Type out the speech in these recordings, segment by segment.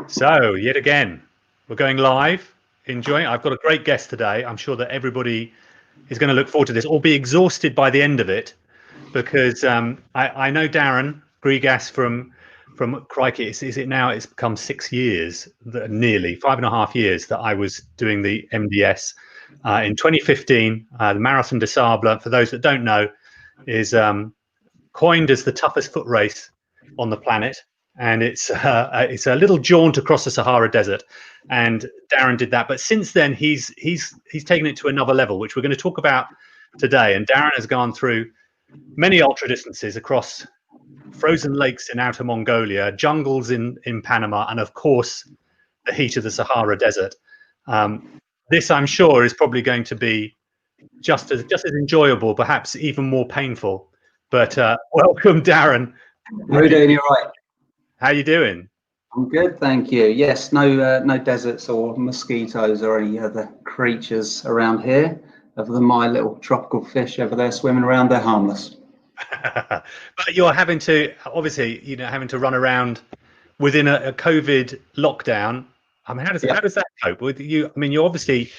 So, yet again, we're going live, enjoying. I've got a great guest today. I'm sure that everybody is going to look forward to this or be exhausted by the end of it, because I know Darren Grigas from crikey, is it now? It's become 6 years, nearly 5.5 years that I was doing the MDS. In 2015, the Marathon des Sables, for those that don't know, is coined as the toughest foot race on the planet. And it's a little jaunt across the Sahara Desert, and Darren did that. But since then, he's taken it to another level, which we're going to talk about today. And Darren has gone through many ultra distances across frozen lakes in Outer Mongolia, jungles in Panama, and of course, the heat of the Sahara Desert. This, I'm sure, is probably going to be just as enjoyable, perhaps even more painful. But welcome, Darren. How are you doing? You're right. How you doing? I'm good, thank you. Yes, no deserts or mosquitoes or any other creatures around here, other than my little tropical fish over there swimming around. They're harmless. But you're having to, obviously, having to run around within a COVID lockdown. I mean, how does that cope with you? I mean, you're obviously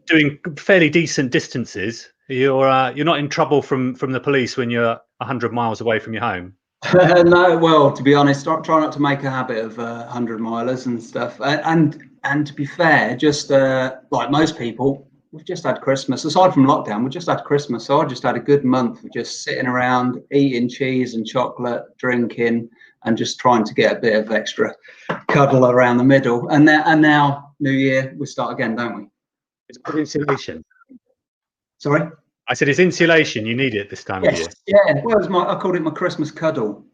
doing fairly decent distances. You're not in trouble from the police when you're 100 miles away from your home. No, well, to be honest, try not to make a habit of 100 milers and stuff. And to be fair, just like most people, we've just had Christmas. Aside from lockdown, we've just had Christmas. So I just had a good month of just sitting around, eating cheese and chocolate, drinking, and just trying to get a bit of extra cuddle around the middle. And now, New Year, we start again, don't we? It's good insulation. Sorry? I said it's insulation. You need it this time of year. Yeah. Well, I called it my Christmas cuddle.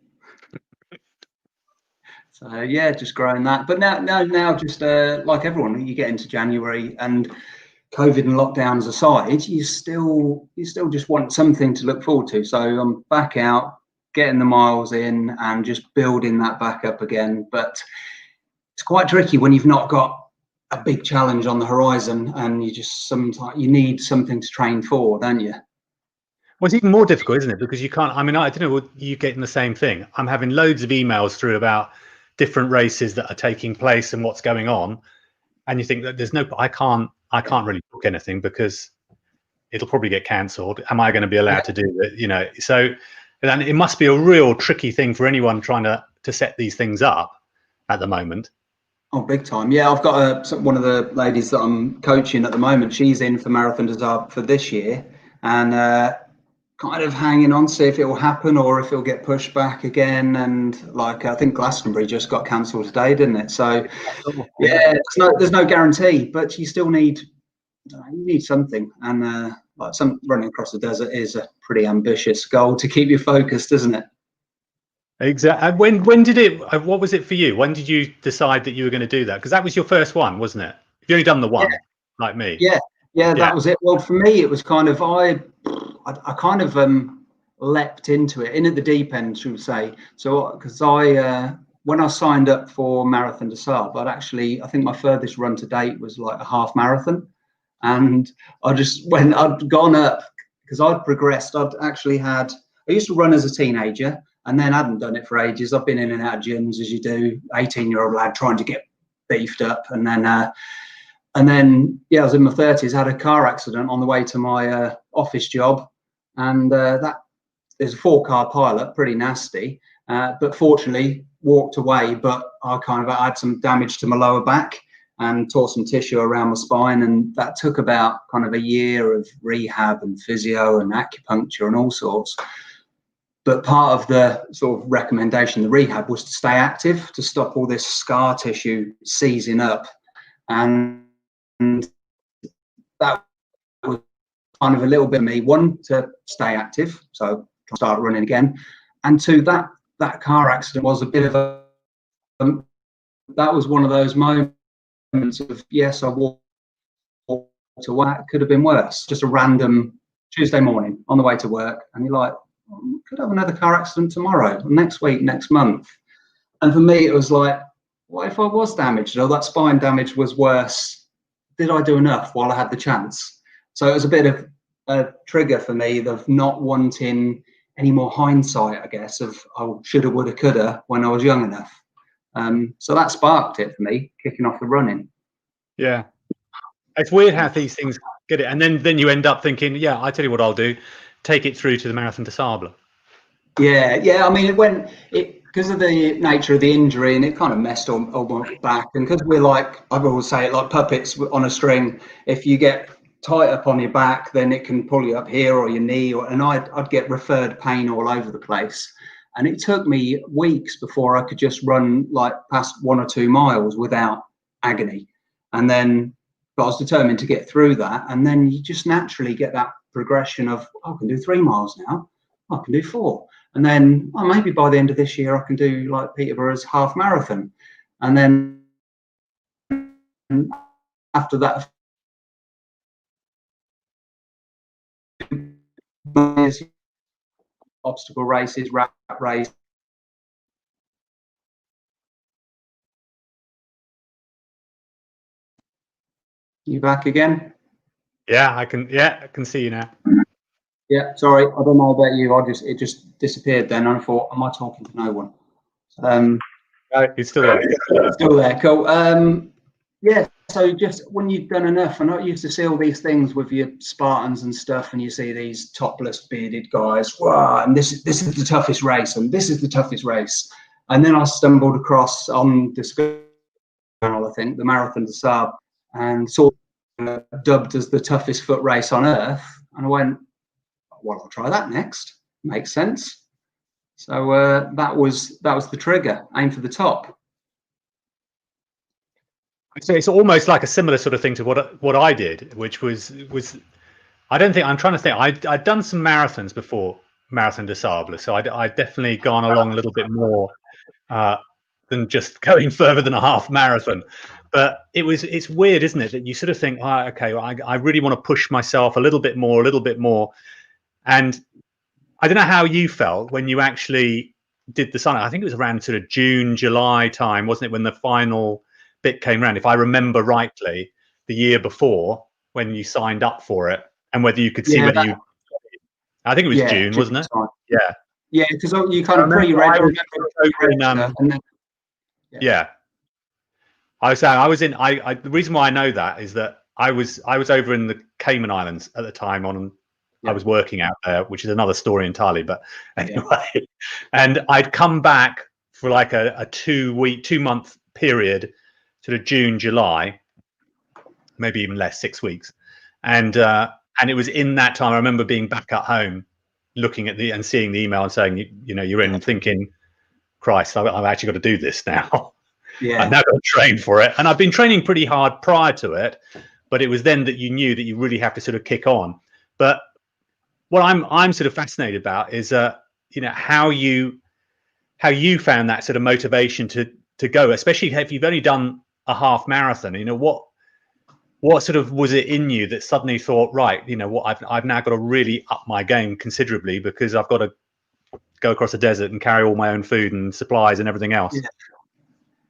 So yeah, just growing that. But now, just like everyone, you get into January and COVID and lockdowns aside, you still just want something to look forward to. So I'm back out, getting the miles in, and just building that back up again. But it's quite tricky when you've not got a big challenge on the horizon, and sometimes you need something to train for, don't you? Well, it's even more difficult, isn't it? Because you can't. I mean, I don't know. You getting the same thing? I'm having loads of emails through about different races that are taking place and what's going on, and you think that there's no. I can't really book anything because it'll probably get cancelled. Am I going to be allowed to do it? So, and it must be a real tricky thing for anyone trying to set these things up at the moment. Oh, big time. Yeah, I've got one of the ladies that I'm coaching at the moment. She's in for Marathon des Sables for this year, and kind of hanging on to see if it will happen or if it'll get pushed back again. And like, I think Glastonbury just got cancelled today, didn't it? So yeah, there's no guarantee, but you still need something. And like running across the desert is a pretty ambitious goal to keep you focused, isn't it? Exactly. When did it? What was it for you? When did you decide that you were going to do that? Because that was your first one, wasn't it? You've only done the one, like me. Yeah, that was it. Well, for me, it was kind of I kind of leapt into it, into the deep end, should we say? So because when I signed up for Marathon des Sables, I think my furthest run to date was like a half marathon, and I'd gone up because I'd progressed. I used to run as a teenager. And then I hadn't done it for ages. I've been in and out of gyms as you do, 18-year-old lad trying to get beefed up. And then, I was in my 30s, had a car accident on the way to my office job. And that is a 4-car pileup, pretty nasty. But fortunately, walked away. But I had some damage to my lower back and tore some tissue around my spine. And that took about kind of a year of rehab and physio and acupuncture and all sorts. But part of the sort of recommendation, the rehab, was to stay active, to stop all this scar tissue seizing up. And that was kind of a little bit of me. One, to stay active, so start running again. And two, that car accident was a bit of that was one of those moments of, yes, I walked away. It could have been worse. Just a random Tuesday morning on the way to work. And you're like, could have another car accident tomorrow, next week, next month. And for me, it was like, what if I was damaged? Or that spine damage was worse? Did I do enough while I had the chance? So it was a bit of a trigger for me of not wanting any more hindsight, I guess, of shoulda, woulda, coulda when I was young enough. So that sparked it for me, kicking off the running. Yeah, it's weird how these things get it, and then you end up thinking, yeah, I tell you what I'll do, take it through to the Marathon des Sables. Yeah. I mean, because of the nature of the injury, and it kind of messed all my back. And because we're like, I always say it, like puppets on a string. If you get tight up on your back, then it can pull you up here or your knee, and I'd get referred pain all over the place. And it took me weeks before I could just run like past 1 or 2 miles without agony. And then, but I was determined to get through that. And then you just naturally get that progression of, I can do 3 miles now. I can do 4. And then maybe by the end of this year, I can do like Peterborough's half marathon. And then after that, obstacle races, rat race. You back again? Yeah, I can see you now. Yeah, sorry, I don't know about you. It just disappeared then. I thought, am I talking to no one? He's still there. Still there, cool. Yeah, so just when you've done enough, and I used to see all these things with your Spartans and stuff, and you see these topless bearded guys, wow, and this is the toughest race, and this is the toughest race. And then I stumbled across on Discovery Channel, I think, the Marathon des Sables, and saw dubbed as the toughest foot race on earth, and I went, well, I'll try that next. Makes sense. So that was the trigger. Aim for the top. So it's almost like a similar sort of thing to what I did, which was I don't think, I'm trying to think, I'd done some marathons before Marathon des Sables, so I'd definitely gone along a little bit more than just going further than a half marathon. But it's weird, isn't it, that you sort of think, okay, well, I really want to push myself a little bit more. And I don't know how you felt when you actually did the summit. I think it was around sort of June, July time, wasn't it, when the final bit came around, if I remember rightly, the year before when you signed up for it, and whether you could see whether you. I think it was June, wasn't it? Time. Yeah. Yeah, because you kind of pre-read. Yeah. I was in. The reason why I know that is that I was over in the Cayman Islands at the time I was working out there, which is another story entirely. But anyway, and I'd come back for like a 2-month period, sort of June, July, maybe even less, 6 weeks, and it was in that time I remember being back at home, looking at and seeing the email and saying, you're in, and thinking, Christ, I've actually got to do this now. Yeah, I've now got to train for it, and I've been training pretty hard prior to it, but it was then that you knew that you really have to sort of kick on. But what I'm sort of fascinated about is how you found that sort of motivation to go, especially if you've only done a half marathon. What sort of was it in you that suddenly thought, right, I've now got to really up my game considerably, because I've got to go across the desert and carry all my own food and supplies and everything else.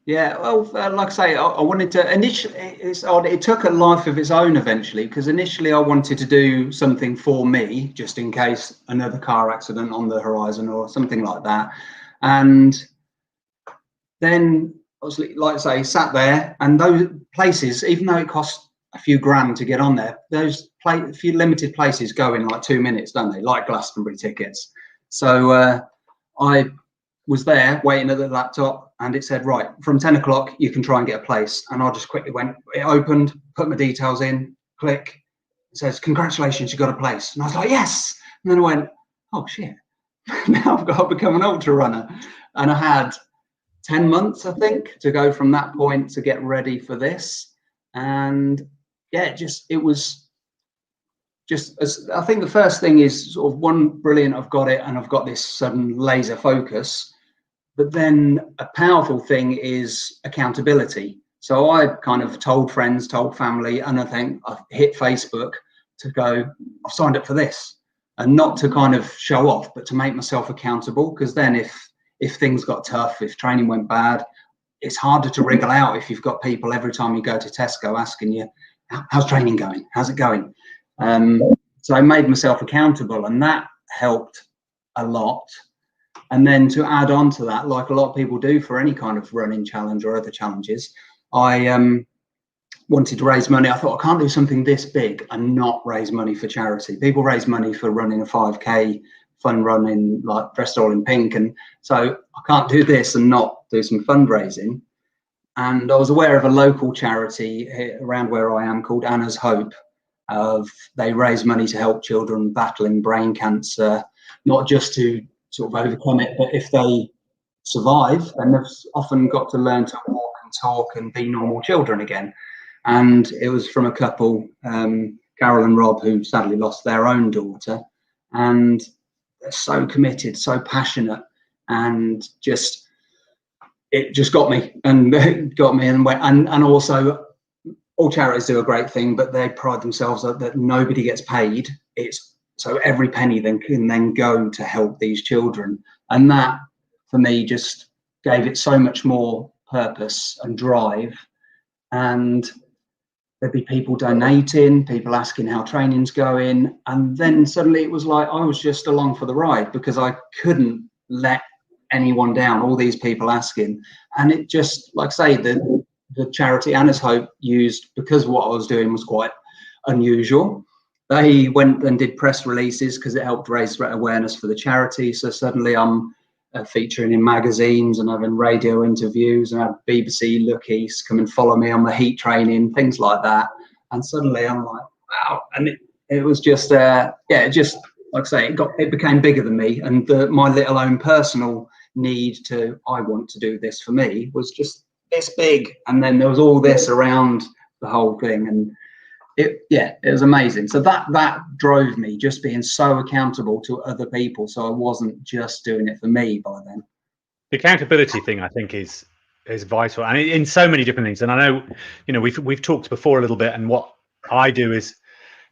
Yeah, well, like I say, I wanted to initially. It's odd. It took a life of its own eventually, because initially I wanted to do something for me, just in case another car accident on the horizon or something like that. And then, obviously, like I say, sat there, and those places, even though it costs a few grand to get on there, those few limited places go in like 2 minutes, don't they? Like Glastonbury tickets. So I was there waiting at the laptop, and it said, right, from 10 o'clock you can try and get a place. And I just quickly went, it opened, put my details in, click, it says, congratulations, you got a place. And I was like, yes. And then I went, oh shit, now I've got to become an ultra runner. And I had 10 months, I think, to go from that point to get ready for this. And yeah, it was just, I think the first thing is sort of one, brilliant, I've got it, and I've got this sudden laser focus. But then a powerful thing is accountability. So I kind of told friends, told family, and I think I've hit Facebook to go, I've signed up for this, and not to kind of show off, but to make myself accountable. Because then if things got tough, if training went bad, it's harder to wriggle out if you've got people every time you go to Tesco asking you, how's training going? How's it going? So I made myself accountable, and that helped a lot. And then to add on to that, like a lot of people do for any kind of running challenge or other challenges, I wanted to raise money. I thought, I can't do something this big and not raise money for charity. People raise money for running a 5K fun run in, like, dressed all in pink, and so I can't do this and not do some fundraising. And I was aware of a local charity around where I am called Anna's Hope. They raise money to help children battling brain cancer, not just to sort of overcome it, but if they survive, then they've often got to learn to walk and talk and be normal children again. And it was from a couple, Carol and Rob, who sadly lost their own daughter, and they're so committed, so passionate, and it just got me, and and also, all charities do a great thing, but they pride themselves that nobody gets paid. It's so every penny then can then go to help these children, and that for me just gave it so much more purpose and drive. And there'd be people donating, people asking how training's going, and then suddenly it was like I was just along for the ride, because I couldn't let anyone down, all these people asking. And it just, like I say, the charity Anna's Hope used, because what I was doing was quite unusual, they went and did press releases because it helped raise awareness for the charity. So suddenly I'm featuring in magazines and having radio interviews, and I have BBC lookies come and follow me on the heat training, things like that. And suddenly I'm like, wow. And it was just, it just, like I say, it became bigger than me. And my little own personal need I want to do this for me was just this big. And then there was all this around the whole thing. And it was amazing. So that drove me, just being so accountable to other people, so I wasn't just doing it for me by then. The accountability thing, I think, is vital, and in so many different things. And I know, we've talked before a little bit, and what I do is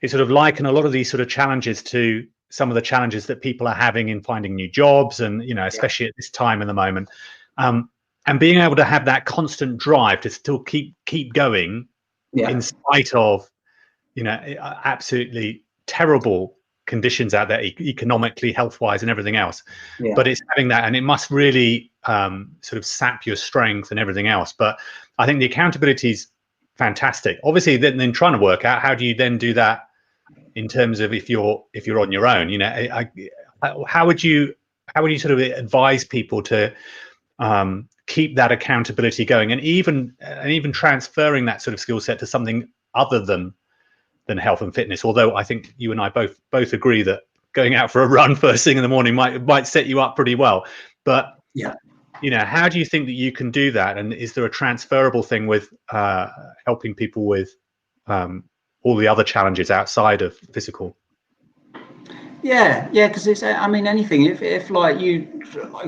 sort of liken a lot of these sort of challenges to some of the challenges that people are having in finding new jobs, and especially at this time in the moment, and being able to have that constant drive to still keep going in spite of absolutely terrible conditions out there, economically, health-wise, and everything else. But it's having that, and it must really sort of sap your strength and everything else. But I think the accountability is fantastic. Obviously, then trying to work out how do you then do that in terms of if you're on your own. How would you sort of advise people to keep that accountability going, and even transferring that sort of skill set to something other than health and fitness? Although I think you and I both agree that going out for a run first thing in the morning might set you up pretty well. But how do you think that you can do that? And is there a transferable thing with helping people with all the other challenges outside of physical? Because it's, I mean, anything, if like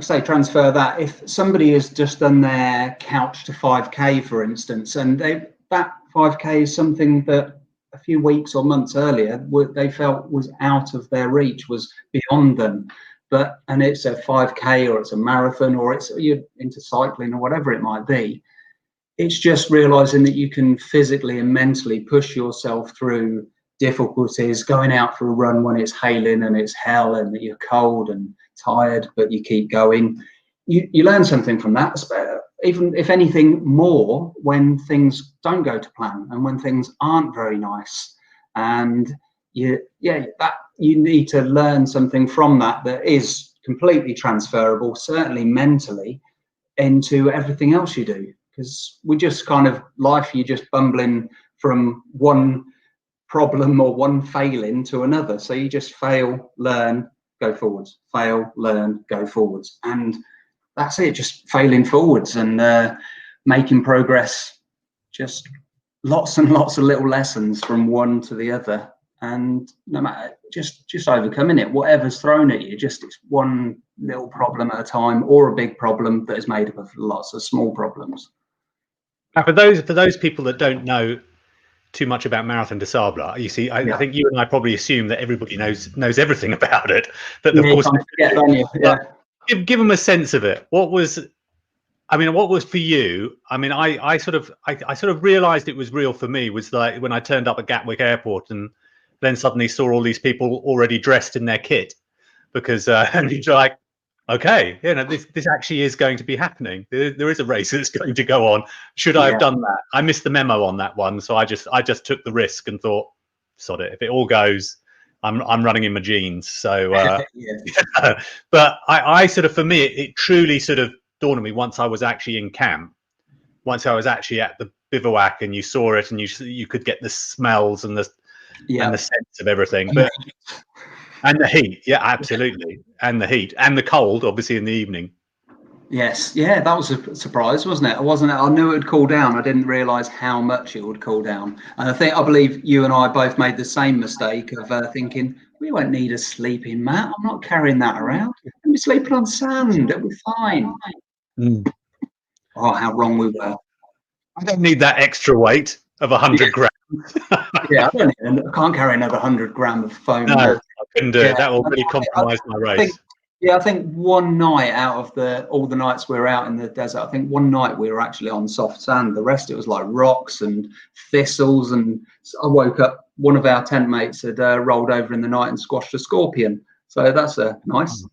say, transfer that, if somebody has just done their couch to 5K, for instance, and that 5K is something that a few weeks or months earlier they felt was out of their reach, was beyond them, and it's a 5K, or it's a marathon, or you're into cycling, or whatever it might be. It's just realizing that you can physically and mentally push yourself through difficulties, going out for a run when it's hailing and it's hell and you're cold and tired, but you keep going. You learn something from that, even if anything more, when things don't go to plan and when things aren't very nice. And you need to learn something from that is completely transferable, certainly mentally, into everything else you do. Because we just kind of you're just bumbling from one problem or one failing to another. So you just fail, learn, go forwards, fail, learn, go forwards. And that's it, just failing forwards and making progress, just lots and lots of little lessons from one to the other. And no matter, just overcoming it, whatever's thrown at you, just it's one little problem at a time, or a big problem that is made up of lots of small problems. Now, for those people that don't know too much about Marathon des Sables, you see, I think you and I probably assume that everybody knows everything about it. But of course, give them a sense of it. What was for you? I mean, I sort of realized it was real for me was like when I turned up at Gatwick Airport and then suddenly saw all these people already dressed in their kit, because and you're like, Okay, this actually is going to be happening. There is a race that's going to go on. Should I have Yeah. done that? I missed the memo on that one, so I just took the risk and thought, sod it. If it all goes, I'm running in my jeans. So, Yeah. but I sort of, for me, it truly sort of dawned on me once I was actually in camp, once I was actually at the bivouac, and you saw it, and you could get the smells and the sense of everything, but. And the heat, yeah, absolutely, and the heat and the cold, obviously, in the evening. Yes, yeah, that was a surprise, wasn't it? I knew it would cool down. I didn't realise how much it would cool down. And I believe you and I both made the same mistake of thinking we won't need a sleeping mat. I'm not carrying that around. I'm sleeping on sand. It'll be fine. Mm. Oh, how wrong we were. I don't need that extra weight of 100 grams. Yeah, I can't carry another 100 gram of foam. No, I couldn't do it. That will really compromise my race. I think one night out of all the nights we were out in the desert, I think one night we were actually on soft sand. The rest, it was like rocks and thistles. And I woke up, one of our tent mates had rolled over in the night and squashed a scorpion. So that's a nice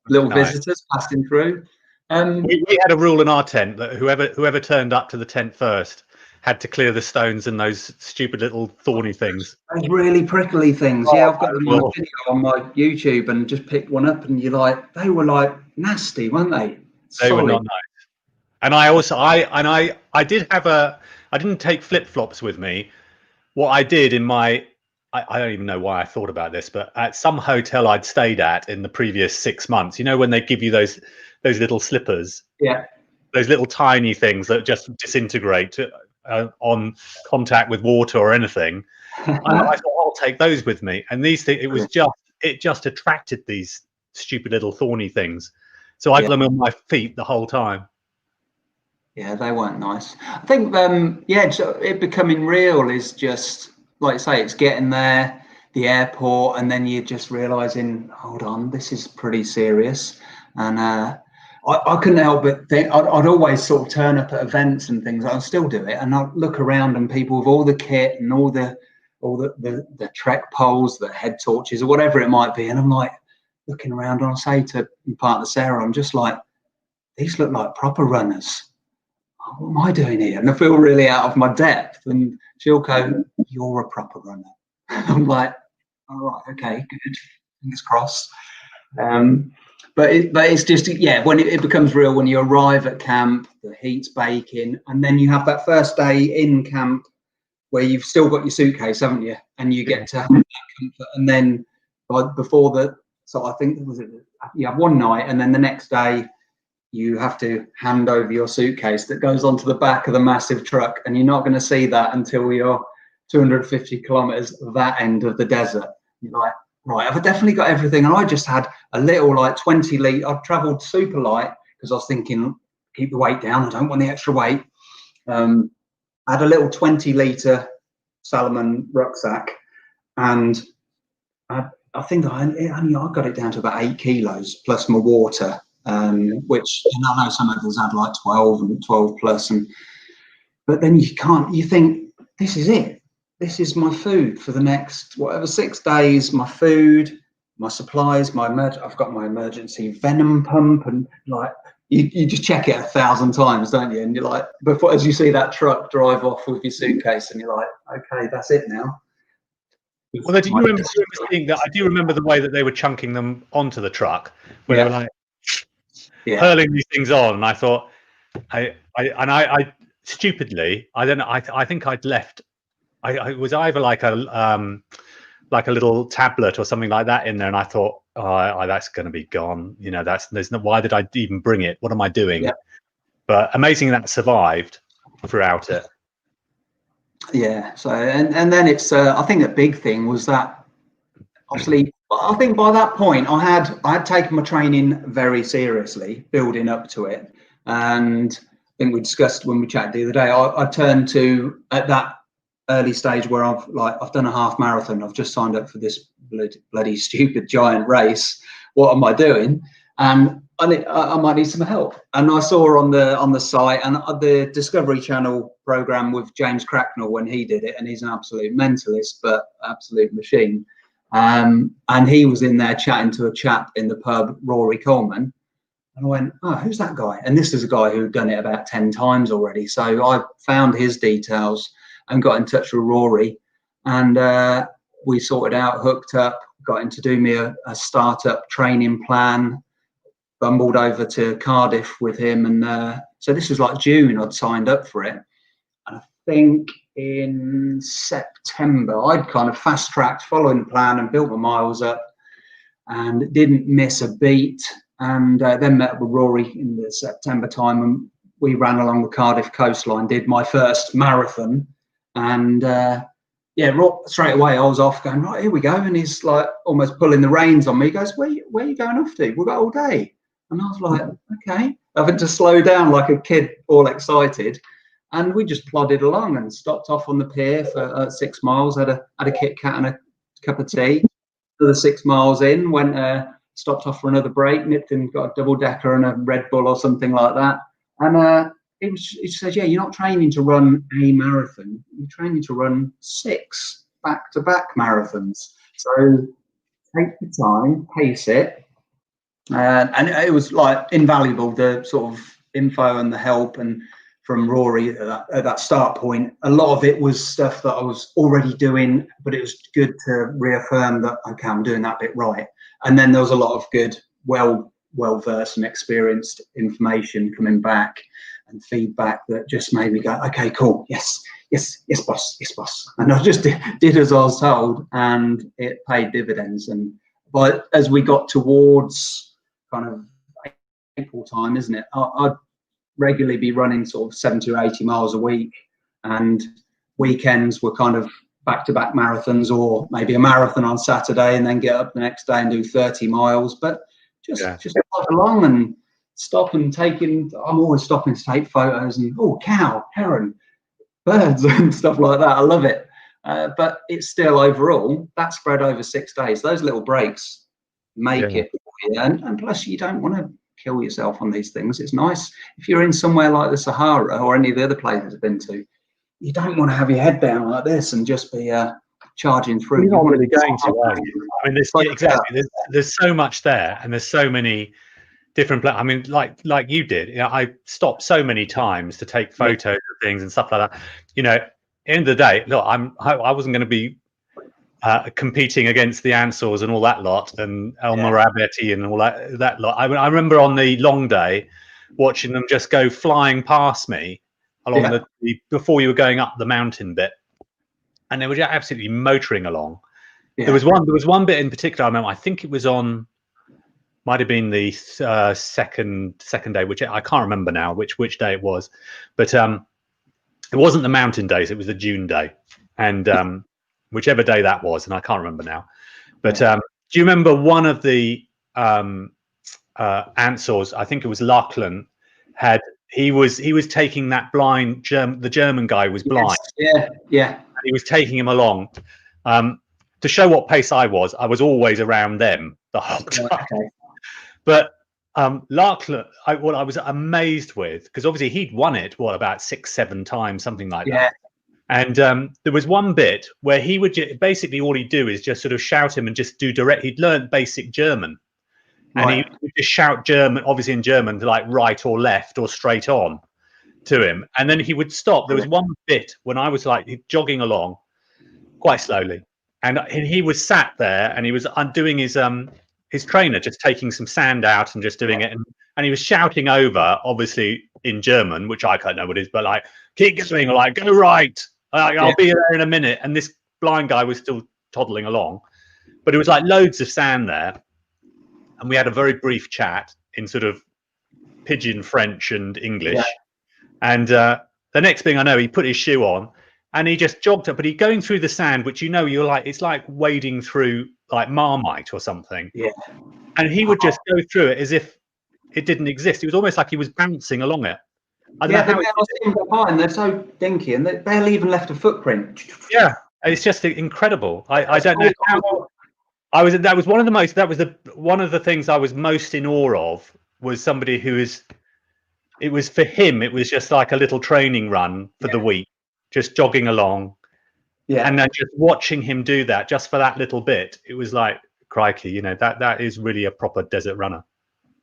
little visitors passing through. We had a rule in our tent that whoever turned up to the tent first had to clear the stones and those stupid little thorny things. Those really prickly things. Yeah, I've got them on a video on my YouTube and just picked one up, and they were like nasty, weren't they? They were not nice. And I didn't take flip-flops with me. What I did I don't even know why I thought about this, but at some hotel I'd stayed at in the previous 6 months, when they give you those little slippers, those little tiny things that just disintegrate on contact with water or anything. I thought I'll take those with me, and these things, it just attracted these stupid little thorny things, so I had them on my feet the whole time. Yeah, they weren't nice. I think it becoming real is just like you say, it's getting there, the airport, and then you're just realizing, hold on, this is pretty serious. And I couldn't help but think I'd always sort of turn up at events and things. I'll still do it, and I'll look around and people with all the kit and all the trek poles, the head torches, or whatever it might be, and I'm like looking around, and I say to my partner Sarah, I'm just like, these look like proper runners. What am I doing here? And I feel really out of my depth. And she'll go, you're a proper runner. I'm like, all right, okay, good, fingers crossed. But it's just, when it becomes real, when you arrive at camp, the heat's baking, and then you have that first day in camp where you've still got your suitcase, haven't you? And you get to have that comfort. And then so I think you have one night, and then the next day you have to hand over your suitcase that goes onto the back of the massive truck, and you're not going to see that until you're 250 kilometers that end of the desert. You're like, right, I've definitely got everything. And I just had a little 20 litre. I've traveled super light because I was thinking, keep the weight down. I don't want the extra weight. I had a little 20 litre Salomon rucksack, and I think I got it down to about 8 kilos plus my water, which I know some of us had like 12 and 12 plus. But then you think, this is it. This is my food for the next 6 days. My food, my supplies, I've got my emergency venom pump, and you just check it 1,000 times, don't you? And you're like, before, as you see that truck drive off with your suitcase, and you're like, okay, that's it now. Well, do you remember seeing that? I do remember the way that they were chunking them onto the truck, where they were like hurling these things on. And I thought, I stupidly, I think I'd left. I was either like a little tablet or something like that in there, and I thought, that's going to be gone. Why did I even bring it? What am I doing? Yeah. But amazing that survived throughout it. Yeah. So and then it's I think a big thing was that obviously I think by that point I had taken my training very seriously, building up to it, and I think we discussed when we chatted the other day. I turned to at that early stage where I've done a half marathon. I've just signed up for this bloody stupid giant race. What am I doing? And I might need some help. And I saw on the site and the Discovery Channel program with James Cracknell when he did it, and he's an absolute mentalist, but absolute machine. And he was in there chatting to a chap in the pub, Rory Coleman. And I went, oh, who's that guy? And this is a guy who'd done it about 10 times already. So I found his details and got in touch with Rory. And we sorted out, hooked up, got him to do me a startup training plan, bumbled over to Cardiff with him. And so this was like June, I'd signed up for it. And I think in September, I'd kind of fast-tracked following the plan and built my miles up and didn't miss a beat. And then met with Rory in the September time, and we ran along the Cardiff coastline, did my first marathon. And straight away I was off going, right, here we go. And he's like almost pulling the reins on me. He goes, where are you going off to? We've got all day. And I was like, okay. Having to slow down like a kid, all excited. And we just plodded along and stopped off on the pier for 6 miles, had a Kit Kat and a cup of tea. Another 6 miles in, stopped off for another break, nipped and got a double decker and a Red Bull or something like that. And he says, yeah, you're not training to run a marathon, you're training to run 6 back-to-back marathons. So take the time, pace it. And it was like invaluable, the sort of info and the help and from Rory at that start point. A lot of it was stuff that I was already doing, but it was good to reaffirm that, okay, I'm doing that bit right. And then there was a lot of good, well-versed and experienced information coming back and feedback that just made me go, okay, cool, yes, boss. And I just did as I was told, and it paid dividends. But as we got towards kind of April time, isn't it? I'd regularly be running sort of 70 or 80 miles a week, and weekends were kind of back-to-back marathons, or maybe a marathon on Saturday and then get up the next day and do 30 miles. But just plod along and I'm always stopping to take photos and, oh, cow, heron, birds and stuff like that. I love it. But it's still overall, that spread over 6 days. Those little breaks make it for you. And plus, you don't want to kill yourself on these things. It's nice if you're in somewhere like the Sahara or any of the other places I've been to, you don't want to have your head down like this and just be charging through. You're not really going to, are you? I mean, there's so much there, and there's so many different I mean, like you did, you know, I stopped so many times to take photos of things and stuff like that. You know, end of the day, look, I wasn't going to be competing against the Ansels and all that lot, and El Morabetti and all that lot. I remember on the long day watching them just go flying past me along before you were going up the mountain bit, and they were just absolutely motoring along. There was one bit in particular I remember. I think it was might have been the second day, which I can't remember now which day it was, but it wasn't the mountain days, it was the June day, and whichever day that was, and I can't remember now. But do you remember one of the Ansels? I think it was Lachlan. He was taking that blind the German guy was blind. Yes, yeah. He was taking him along to show what pace I was always around them the whole time. Okay. But Lachlan, what I was amazed with, because obviously he'd won it about 6-7 times, something like that. And there was one bit where he would basically all he'd do is just sort of shout him and just do direct. He'd learned basic German, and he would just shout German, obviously in German, to like right or left or straight on to him, and then he would stop. There was one bit when I was like jogging along quite slowly, and he was sat there and he was undoing his trainer, just taking some sand out and just doing it, and he was shouting over, obviously in German, which I can't know what it is, but like, keep going, like, go right. I'll be there in a minute. And this blind guy was still toddling along, but it was like loads of sand there. And we had a very brief chat in sort of pidgin French and English. And the next thing I know, he put his shoe on and he just jogged up, but he's going through the sand, which, you know, you're like, it's like wading through like Marmite or something. And he would just go through it as if it didn't exist. It was almost like he was bouncing along it. They're so dinky and they barely even left a footprint. Yeah, it's just incredible. I don't know how. That was one of the things I was most in awe of, was somebody who is. It was for him. It was just like a little training run for the week, just jogging along, Yeah. And then just watching him do that just for that little bit, it was like, crikey, you know, that is really a proper desert runner.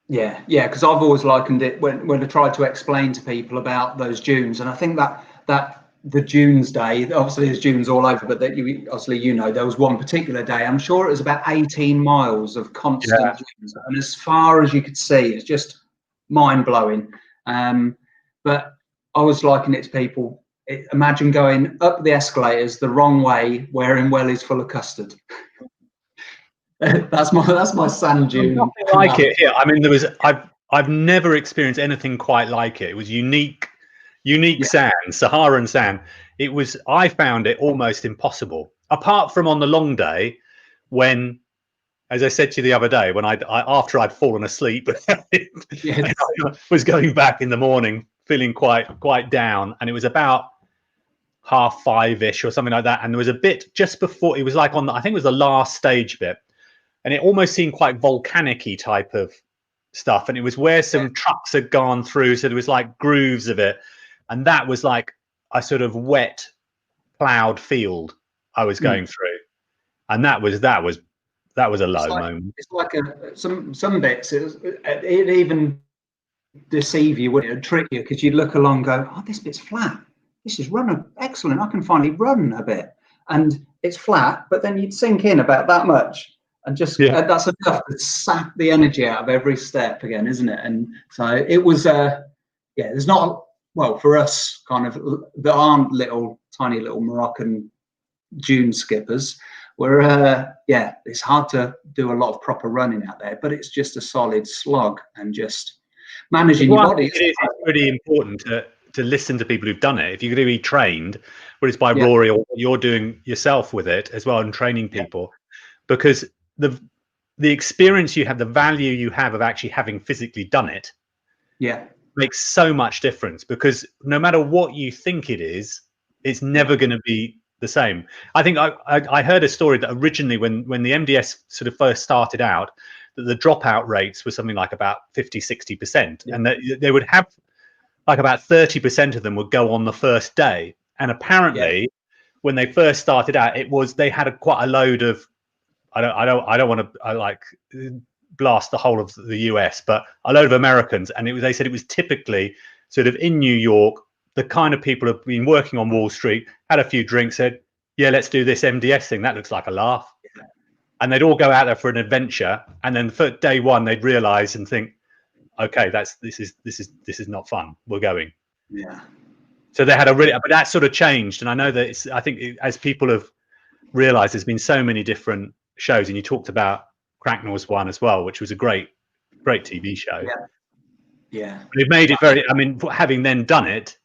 Yeah, yeah, because I've always likened it when I try to explain to people about those dunes, and I think that the dunes day, obviously there's dunes all over, but that obviously, you know, there was one particular day, I'm sure it was about 18 miles of constant dunes, and as far as you could see, it's just mind blowing. But I was likening it to people. Imagine going up the escalators the wrong way, wearing wellies full of custard. That's my sand dune. Nothing like it here. I mean, I've never experienced anything quite like it. It was unique sand, Saharan sand. I found it almost impossible. Apart from on the long day, when, as I said to you the other day, when I after I'd fallen asleep, I was going back in the morning feeling quite down, and it was about 5:30ish or something like that, and there was a bit just before, it was like I think it was the last stage bit. And it almost seemed quite volcanic-y type of stuff. And it was where some trucks had gone through. So there was like grooves of it. And that was like a sort of wet, plowed field I was going through. And that was a low moment. It's like some bits, it even deceive you, wouldn't it? It'd trick you, because you'd look along and go, oh, this bit's flat. This is excellent. I can finally run a bit. And it's flat, but then you'd sink in about that much. And just that's enough to sap the energy out of every step again, isn't it? And so it was, there's not, well, for us kind of that aren't tiny little Moroccan dune skippers, it's hard to do a lot of proper running out there, but it's just a solid slog, and just managing your body. It's really important to listen to people who've done it. If you're going to be trained, whether it's by Rory or you're doing yourself with it as well and training people, because the experience you have, the value you have of actually having physically done it, makes so much difference, because no matter what you think it is, it's never going to be the same. I think I heard a story that originally when the MDS sort of first started out, that the dropout rates were something like about 50-60%, and that they would have like about 30% of them would go on the first day. And apparently when they first started out, they had quite a load of, I don't want to blast the whole of the US, but a load of Americans, and they said it was typically sort of in New York, the kind of people who've been working on Wall Street, had a few drinks, said, yeah, let's do this MDS thing. That looks like a laugh. And they'd all go out there for an adventure, and then for day one, they'd realize and think, okay, this is not fun. We're going. Yeah. So they had but that sort of changed, and I know that I think as people have realized, there's been so many different shows, and you talked about Cracknell's one as well, which was a great TV show. Yeah. But it made it very, I mean, having then done it,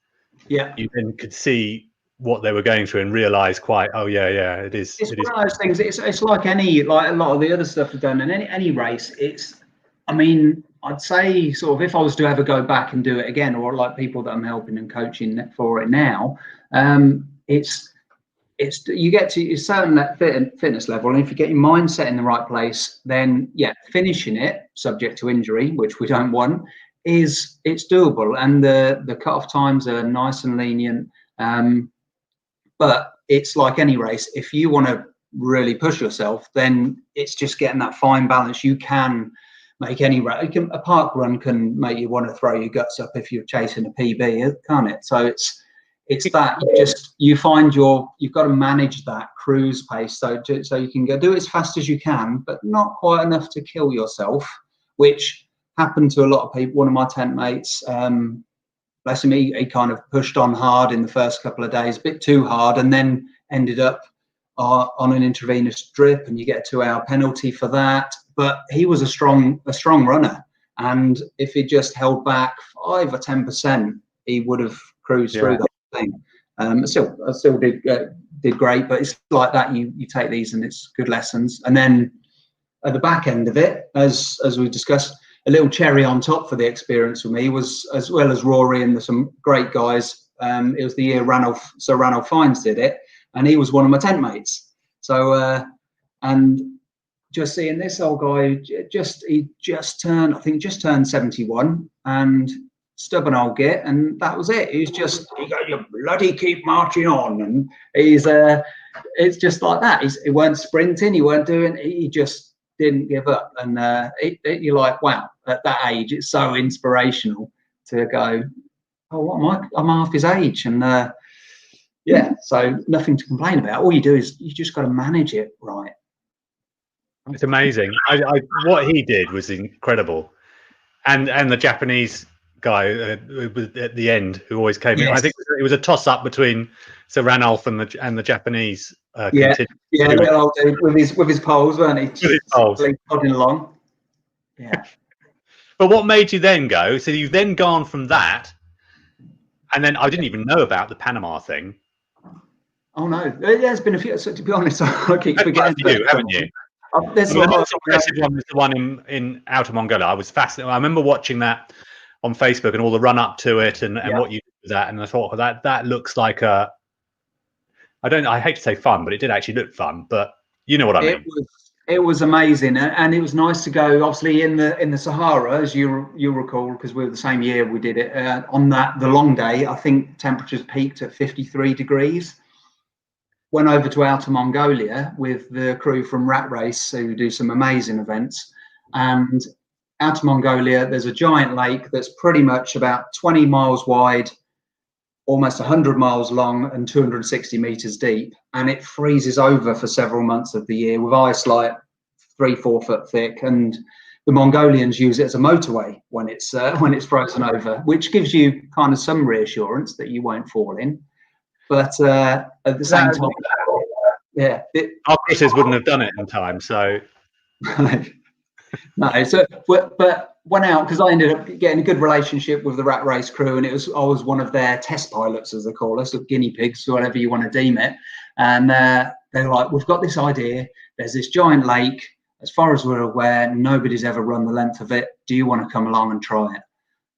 you then could see what they were going through and realize it is. It's one of those things. It's like a lot of the other stuff we've done in any race. I mean, I'd say sort of if I was to ever go back and do it again, or like people that I'm helping and coaching for it now, you get to a certain fitness level, and if you get your mindset in the right place, then finishing it subject to injury, which we don't want, it's doable, and the cut-off times are nice and lenient. But it's like any race. If you want to really push yourself, then it's just getting that fine balance. You can make any run. A park run can make you want to throw your guts up if you're chasing a PB, can't it? So it's that you've got to manage that cruise pace so you can do it as fast as you can, but not quite enough to kill yourself, which happened to a lot of people. One of my tent mates, bless him, he kind of pushed on hard in the first couple of days, a bit too hard, and then ended up on an intravenous drip, and you get a 2-hour penalty for that. But he was a strong runner, and if he just held back 5 or 10%, he would have cruised through the whole thing. I still did great, but it's like that. You take these, and it's good lessons. And then at the back end of it, as we discussed, a little cherry on top for the experience for me was, as well as Rory and some great guys, it was the year Ranulph Fiennes did it, and he was one of my tent mates. So and just seeing this old guy, he just turned 71, and stubborn old git, and that was it. He's just, you bloody keep marching on, and he's it's just like that. He weren't sprinting, he weren't doing, he just didn't give up. And you're like, wow, at that age, it's so inspirational to go, oh, what am I? I'm half his age. And yeah, so nothing to complain about. All you do is you just got to manage it right. It's amazing. What he did was incredible. And the Japanese guy at the end who always came in. I think it was a toss up between Sir Ranulph and the Japanese. Little old dude with his poles, weren't he? With his poles. Plodding along. Yeah. But what made you then go? So you've then gone from that, and then I didn't even know about the Panama thing. Oh no, there's been a few. So to be honest, I keep forgetting. You, haven't you? There's the most impressive one was the one in Outer Mongolia. I was fascinated. I remember watching that on Facebook and all the run up to it and what you did with that. And I thought that looks like I hate to say fun, but it did actually look fun. But you know what I mean. It was amazing, and it was nice to go. Obviously in the Sahara, as you recall, because we were the same year we did it. On the long day, I think temperatures peaked at 53 degrees. Went over to Outer Mongolia with the crew from Rat Race, who do some amazing events. And Outer Mongolia, there's a giant lake that's pretty much about 20 miles wide, almost 100 miles long, and 260 meters deep. And it freezes over for several months of the year with ice like 3-4 foot thick. And the Mongolians use it as a motorway when it's frozen over, which gives you kind of some reassurance that you won't fall in. But at the same time, yeah, our British wouldn't have done it in time. So no. So, but went out because I ended up getting a good relationship with the Rat Race crew, and I was one of their test pilots, as they call us, or guinea pigs, or whatever you want to deem it. And they're like, we've got this idea. There's this giant lake. As far as we're aware, nobody's ever run the length of it. Do you want to come along and try it?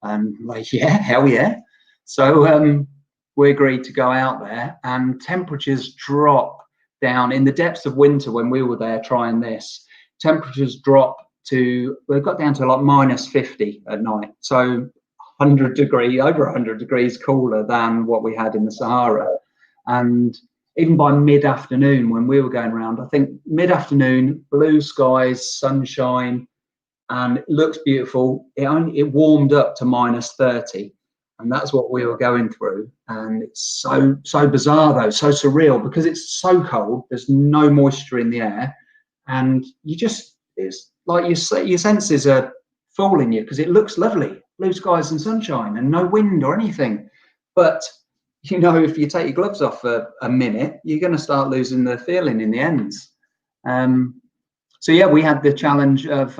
And like, yeah, hell yeah. So we agreed to go out there, and temperatures drop down in the depths of winter when we were there trying this. Temperatures drop to, we got down to like minus 50 at night. So over 100 degrees cooler than what we had in the Sahara. And even by mid-afternoon when we were going around, I think mid-afternoon, blue skies, sunshine, and it looks beautiful. It warmed up to minus 30. And that's what we were going through. And it's so bizarre though, so surreal, because it's so cold, there's no moisture in the air. And it's like your senses are fooling you because it looks lovely, blue skies and sunshine and no wind or anything. But, you know, if you take your gloves off for a minute, you're going to start losing the feeling in the ends. So yeah, we had the challenge of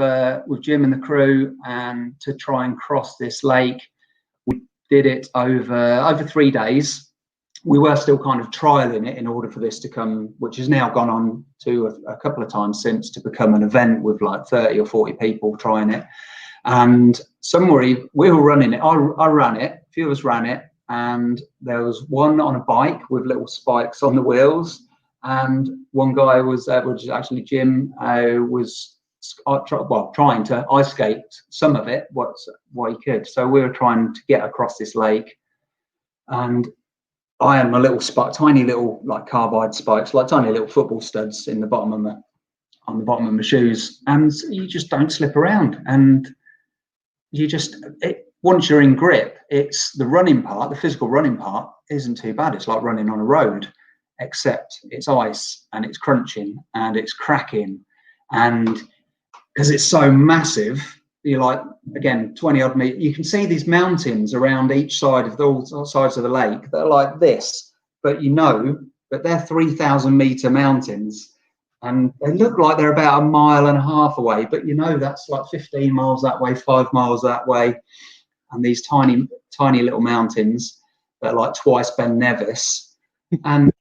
with Jim and the crew and to try and cross this lake. We did it over 3 days. We were still kind of trialing it in order for this to come, which has now gone on to a couple of times since, to become an event with like 30 or 40 people trying it. And we were running it. I ran it, a few of us ran it, and there was one on a bike with little spikes on the wheels, and one guy was, which is actually Jim, was trying to ice skate some of it, what he could. So we were trying to get across this lake, and I had my little tiny little like carbide spikes, like tiny little football studs on the bottom of my shoes, and you just don't slip around. And once you're in grip, it's the running part, the physical running part isn't too bad. It's like running on a road, except it's ice and it's crunching and it's cracking, and because it's so massive, you're like, again, 20 odd meters, you can see these mountains around each side of all sides of the lake. They're like this, but you know that they're 3,000 meter mountains, and they look like they're about 1.5 miles away, but you know that's like 15 miles that way, 5 miles that way. And these tiny little mountains that are like twice Ben Nevis. And the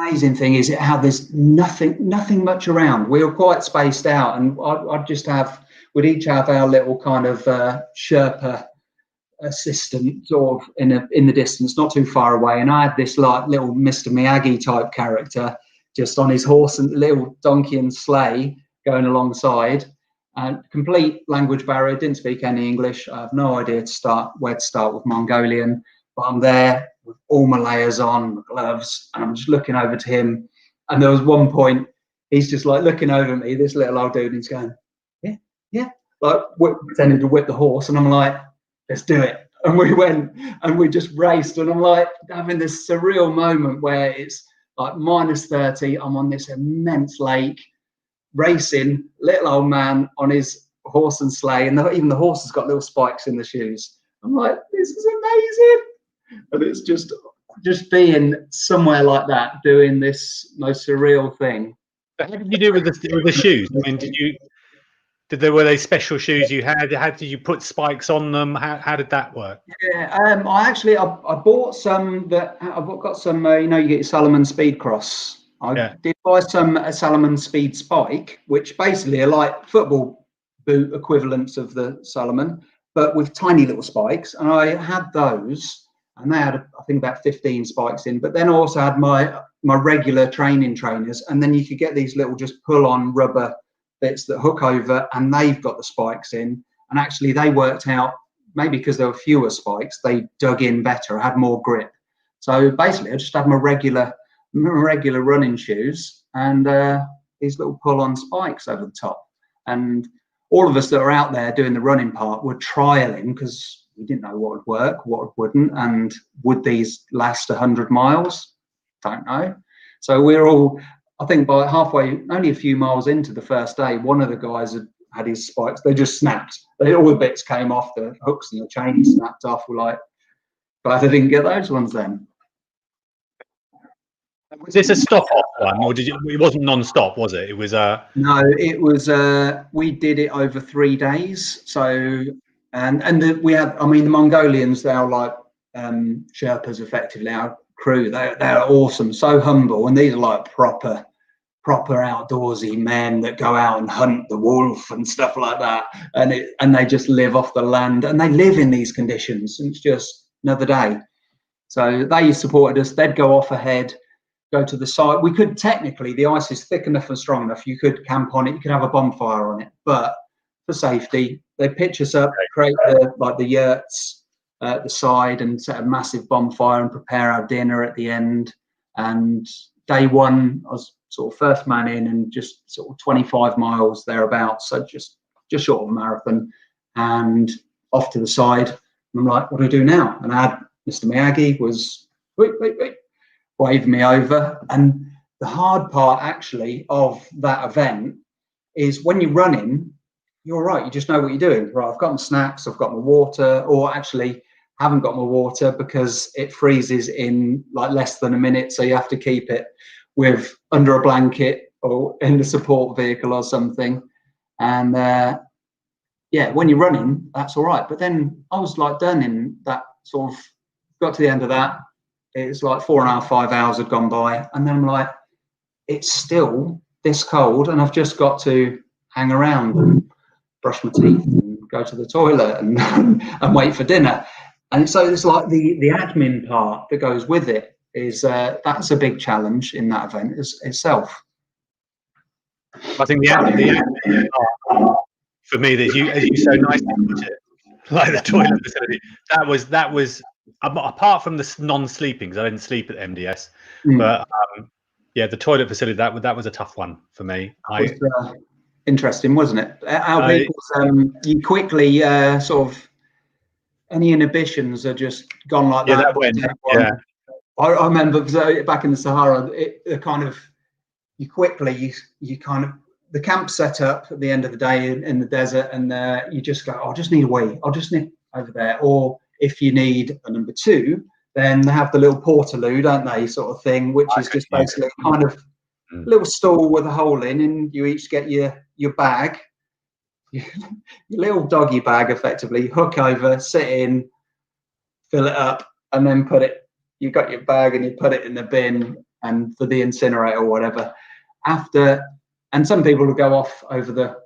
amazing thing is how there's nothing much around. We were quite spaced out, and we'd each have our little kind of Sherpa assistant sort of in the distance, not too far away. And I had this like little Mr. Miyagi type character just on his horse and little donkey and sleigh going alongside. And complete language barrier, didn't speak any English. I have no idea where to start with Mongolian. but I'm there with all my layers on, my gloves, and I'm just looking over to him. And there was one point, he's just like looking over at me, this little old dude, and he's going, yeah, yeah, like pretending to whip the horse. And I'm like, let's do it. And we went and we just raced. And I'm like having this surreal moment where it's like -30. I'm on this immense lake racing, little old man on his horse and sleigh. And even the horse has got little spikes in the shoes. I'm like, this is amazing. And it's just being somewhere like that, doing this most surreal thing. But how did you do with the shoes? I mean, were they special shoes you had? How did you put spikes on them? How did that work? Yeah, I bought some that I've got some. You know, you get your Salomon Speed Cross. I did buy a Salomon Speed Spike, which basically are like football boot equivalents of the Salomon, but with tiny little spikes. And I had those, and they had I think about 15 spikes in. But then I also had my regular training trainers, and then you could get these little just pull-on rubber bits that hook over, and they've got the spikes in. And actually they worked out, maybe because there were fewer spikes, they dug in better, had more grip. So basically I just had my regular running shoes and these little pull-on spikes over the top. And all of us that are out there doing the running part were trialing, because we didn't know what would work, what wouldn't, and would these last 100 miles? Don't know. So we're all, I think by halfway, only a few miles into the first day, one of the guys had his spikes. They just snapped. All the bits came off, the hooks and the chain snapped off. We're like, glad I didn't get those ones then. Was this a stop-off one, or it wasn't non-stop, was it? It was No, it was. We did it over 3 days. So, we had. I mean, the Mongolians, they're like Sherpas, effectively our crew. They're awesome, so humble, and these are like proper outdoorsy men that go out and hunt the wolf and stuff like that, and they just live off the land, and they live in these conditions, and it's just another day. So they supported us. They'd go off ahead, go to the side. We could technically, the ice is thick enough and strong enough, you could camp on it, you could have a bonfire on it, but for safety they pitch us up, create the yurts at the side, and set a massive bonfire and prepare our dinner at the end. And day one I was sort of first man in, and just sort of 25 miles thereabouts, so just short of a marathon, and off to the side. And I'm like, what do I do now? And I had Mr. Miyagi was wait, waved me over. And the hard part actually of that event is when you're running, you're all right, you just know what you're doing. Right, I've got my snacks, I've got my water, or actually haven't got my water because it freezes in like less than a minute, so you have to keep it with under a blanket or in the support vehicle or something. And when you're running, that's all right. But then I was like done in that, sort of got to the end of that, it's like 4.5, 5 hours had gone by, and then I'm like, it's still this cold, and I've just got to hang around and brush my teeth and go to the toilet and and wait for dinner. And so it's like the admin part that goes with it is that's a big challenge in that event itself. I think the admin part for me, that as you so nicely put it, like the toilet facility, that was apart from the non-sleeping, because I didn't sleep at MDS, but the toilet facility, that was a tough one for me. Interesting, wasn't it? How people you quickly sort of, any inhibitions are just gone like that. That went. Yeah. I remember back in the Sahara, you quickly kind of, the camp set up at the end of the day in the desert, and you just go, I just need a wee, I'll just nip over there. Or if you need a number 2, then they have the little portaloo, don't they, sort of thing, which is just basically kind of a little stall with a hole in, and you each get your bag, your little doggy bag, effectively, hook over, sit in, fill it up, and then you got your bag and you put it in the bin and for the incinerator or whatever. And some people will go off over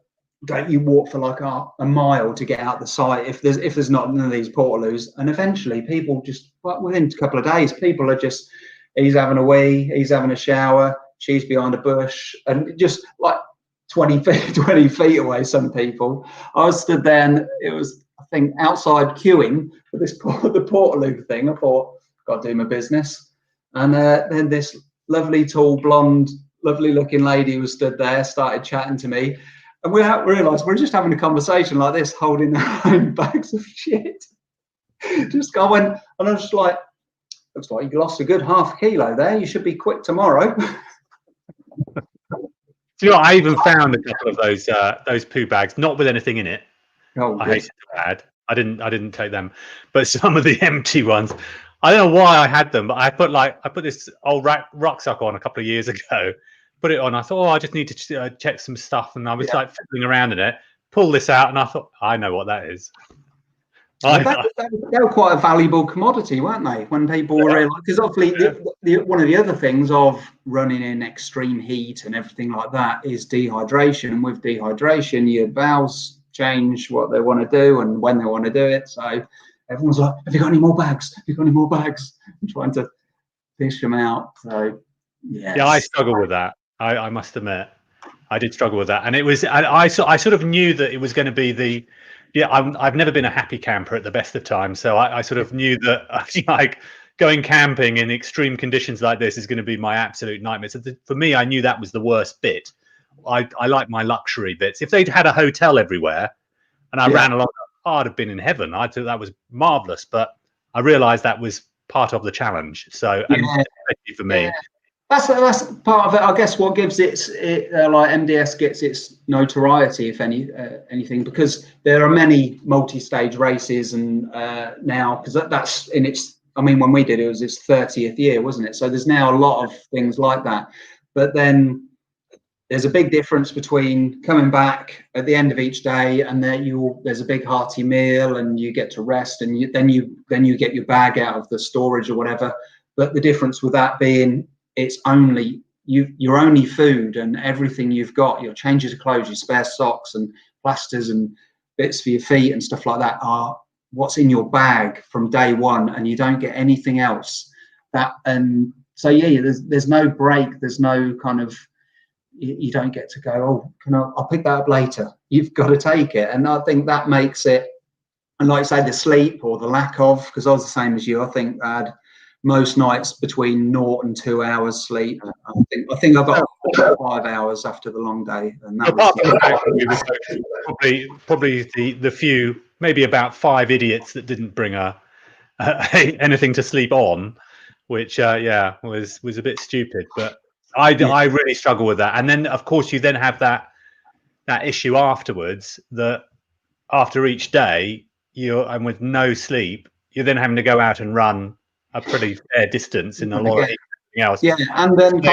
you walk for like a mile to get out the site if there's not none of these portaloos. And eventually people just, within a couple of days, people are just, he's having a wee, he's having a shower, she's behind a bush, and just like 20 feet away, some people. I was stood there, and it was I think, outside queuing for the Portaloo thing. I thought, got to do my business. And then this lovely, tall, blonde, lovely looking lady was stood there, started chatting to me. And we realised we're just having a conversation like this, holding our own bags of shit. Just I went, and I was just like, looks like you lost a good ½ kilo there. You should be quick tomorrow. Do you know what? I even found a couple of those poo bags, not with anything in it. Oh, I hate it to add. I didn't take them, but some of the empty ones. I don't know why I had them, but I put this old rucksack on a couple of years ago. Put it on. I thought, I just need to check some stuff, and I was like fiddling around in it. Pull this out, and I thought, I know what that is. They were quite a valuable commodity, weren't they? When people realise, because obviously one of the other things of running in extreme heat and everything like that is dehydration. And with dehydration, your bowels change what they want to do and when they want to do it. So everyone's like, "Have you got any more bags? Have you got any more bags?" I'm trying to fish them out. So yeah, I struggle with that. I must admit, I did struggle with that, and it was I sort of knew that it was going to be the. Yeah, I've never been a happy camper at the best of times, so I sort of knew that like going camping in extreme conditions like this is going to be my absolute nightmare. So for me, I knew that was the worst bit. I like my luxury bits. If they'd had a hotel everywhere and I ran along, I'd have been in heaven. I thought that was marvelous, but I realised that was part of the challenge. So, and especially for me. That's part of it. I guess what gives it like MDS gets its notoriety, if anything, because there are many multi-stage races, and now because that's in its. I mean, when we did it was its 30th year, wasn't it? So there's now a lot of things like that. But then there's a big difference between coming back at the end of each day, and then there's a big hearty meal, and you get to rest, and then you get your bag out of the storage or whatever. But the difference with that being, it's only your only food and everything you've got, your changes of clothes, your spare socks and plasters and bits for your feet and stuff like that are what's in your bag from day one, and you don't get anything else. So there's no break, there's no kind of, you don't get to go, I'll pick that up later. You've got to take it, and I think that makes it. And like I say, the sleep or the lack of, because I was the same as you. I think I had most nights between 0 and 2 hours sleep. I think I got 5 hours after the long day, and that was probably the few, maybe about 5 idiots that didn't bring anything to sleep on, which was a bit stupid. But I really struggle with that. And then of course you then have that issue afterwards, that after each day and with no sleep, you're then having to go out and run a pretty fair distance in a lot of everything else. Yeah, and then and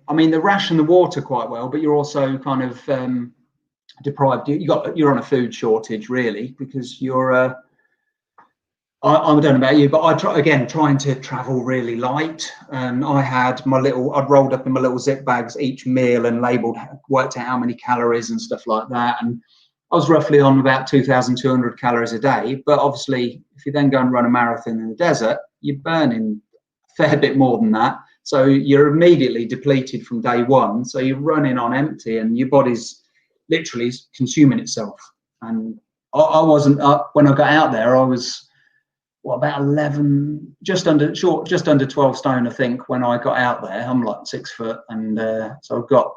I mean, they ration the water quite well, but you're also kind of deprived. You're on a food shortage really, because you're. I don't know about you, but trying to travel really light. I'd rolled up in my little zip bags each meal and worked out how many calories and stuff like that, and I was roughly on about 2,200 calories a day. But obviously, if you then go and run a marathon in the desert, you're burning a fair bit more than that. So you're immediately depleted from day one. So you're running on empty, and your body's literally consuming itself. And I wasn't when I got out there. I was about 11, just under 12 stone, I think. When I got out there, I'm like 6 foot, and so I've got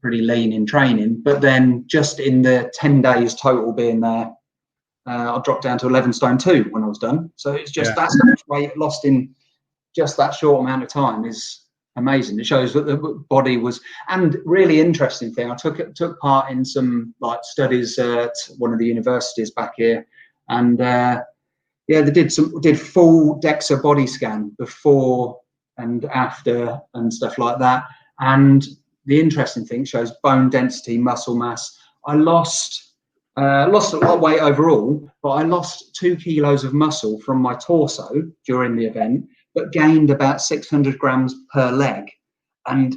pretty lean in training. But then just in the 10 days total being there, I dropped down to 11 stone 2 when I was done. So it's just that much weight lost in just that short amount of time is amazing. It shows that the body was. And really interesting thing, I took part in some like studies at one of the universities back here, and they did full DEXA body scan before and after and stuff like that. And the interesting thing, shows bone density, muscle mass. I lost a lot of weight overall, but I lost 2 kilos of muscle from my torso during the event, but gained about 600 grams per leg. And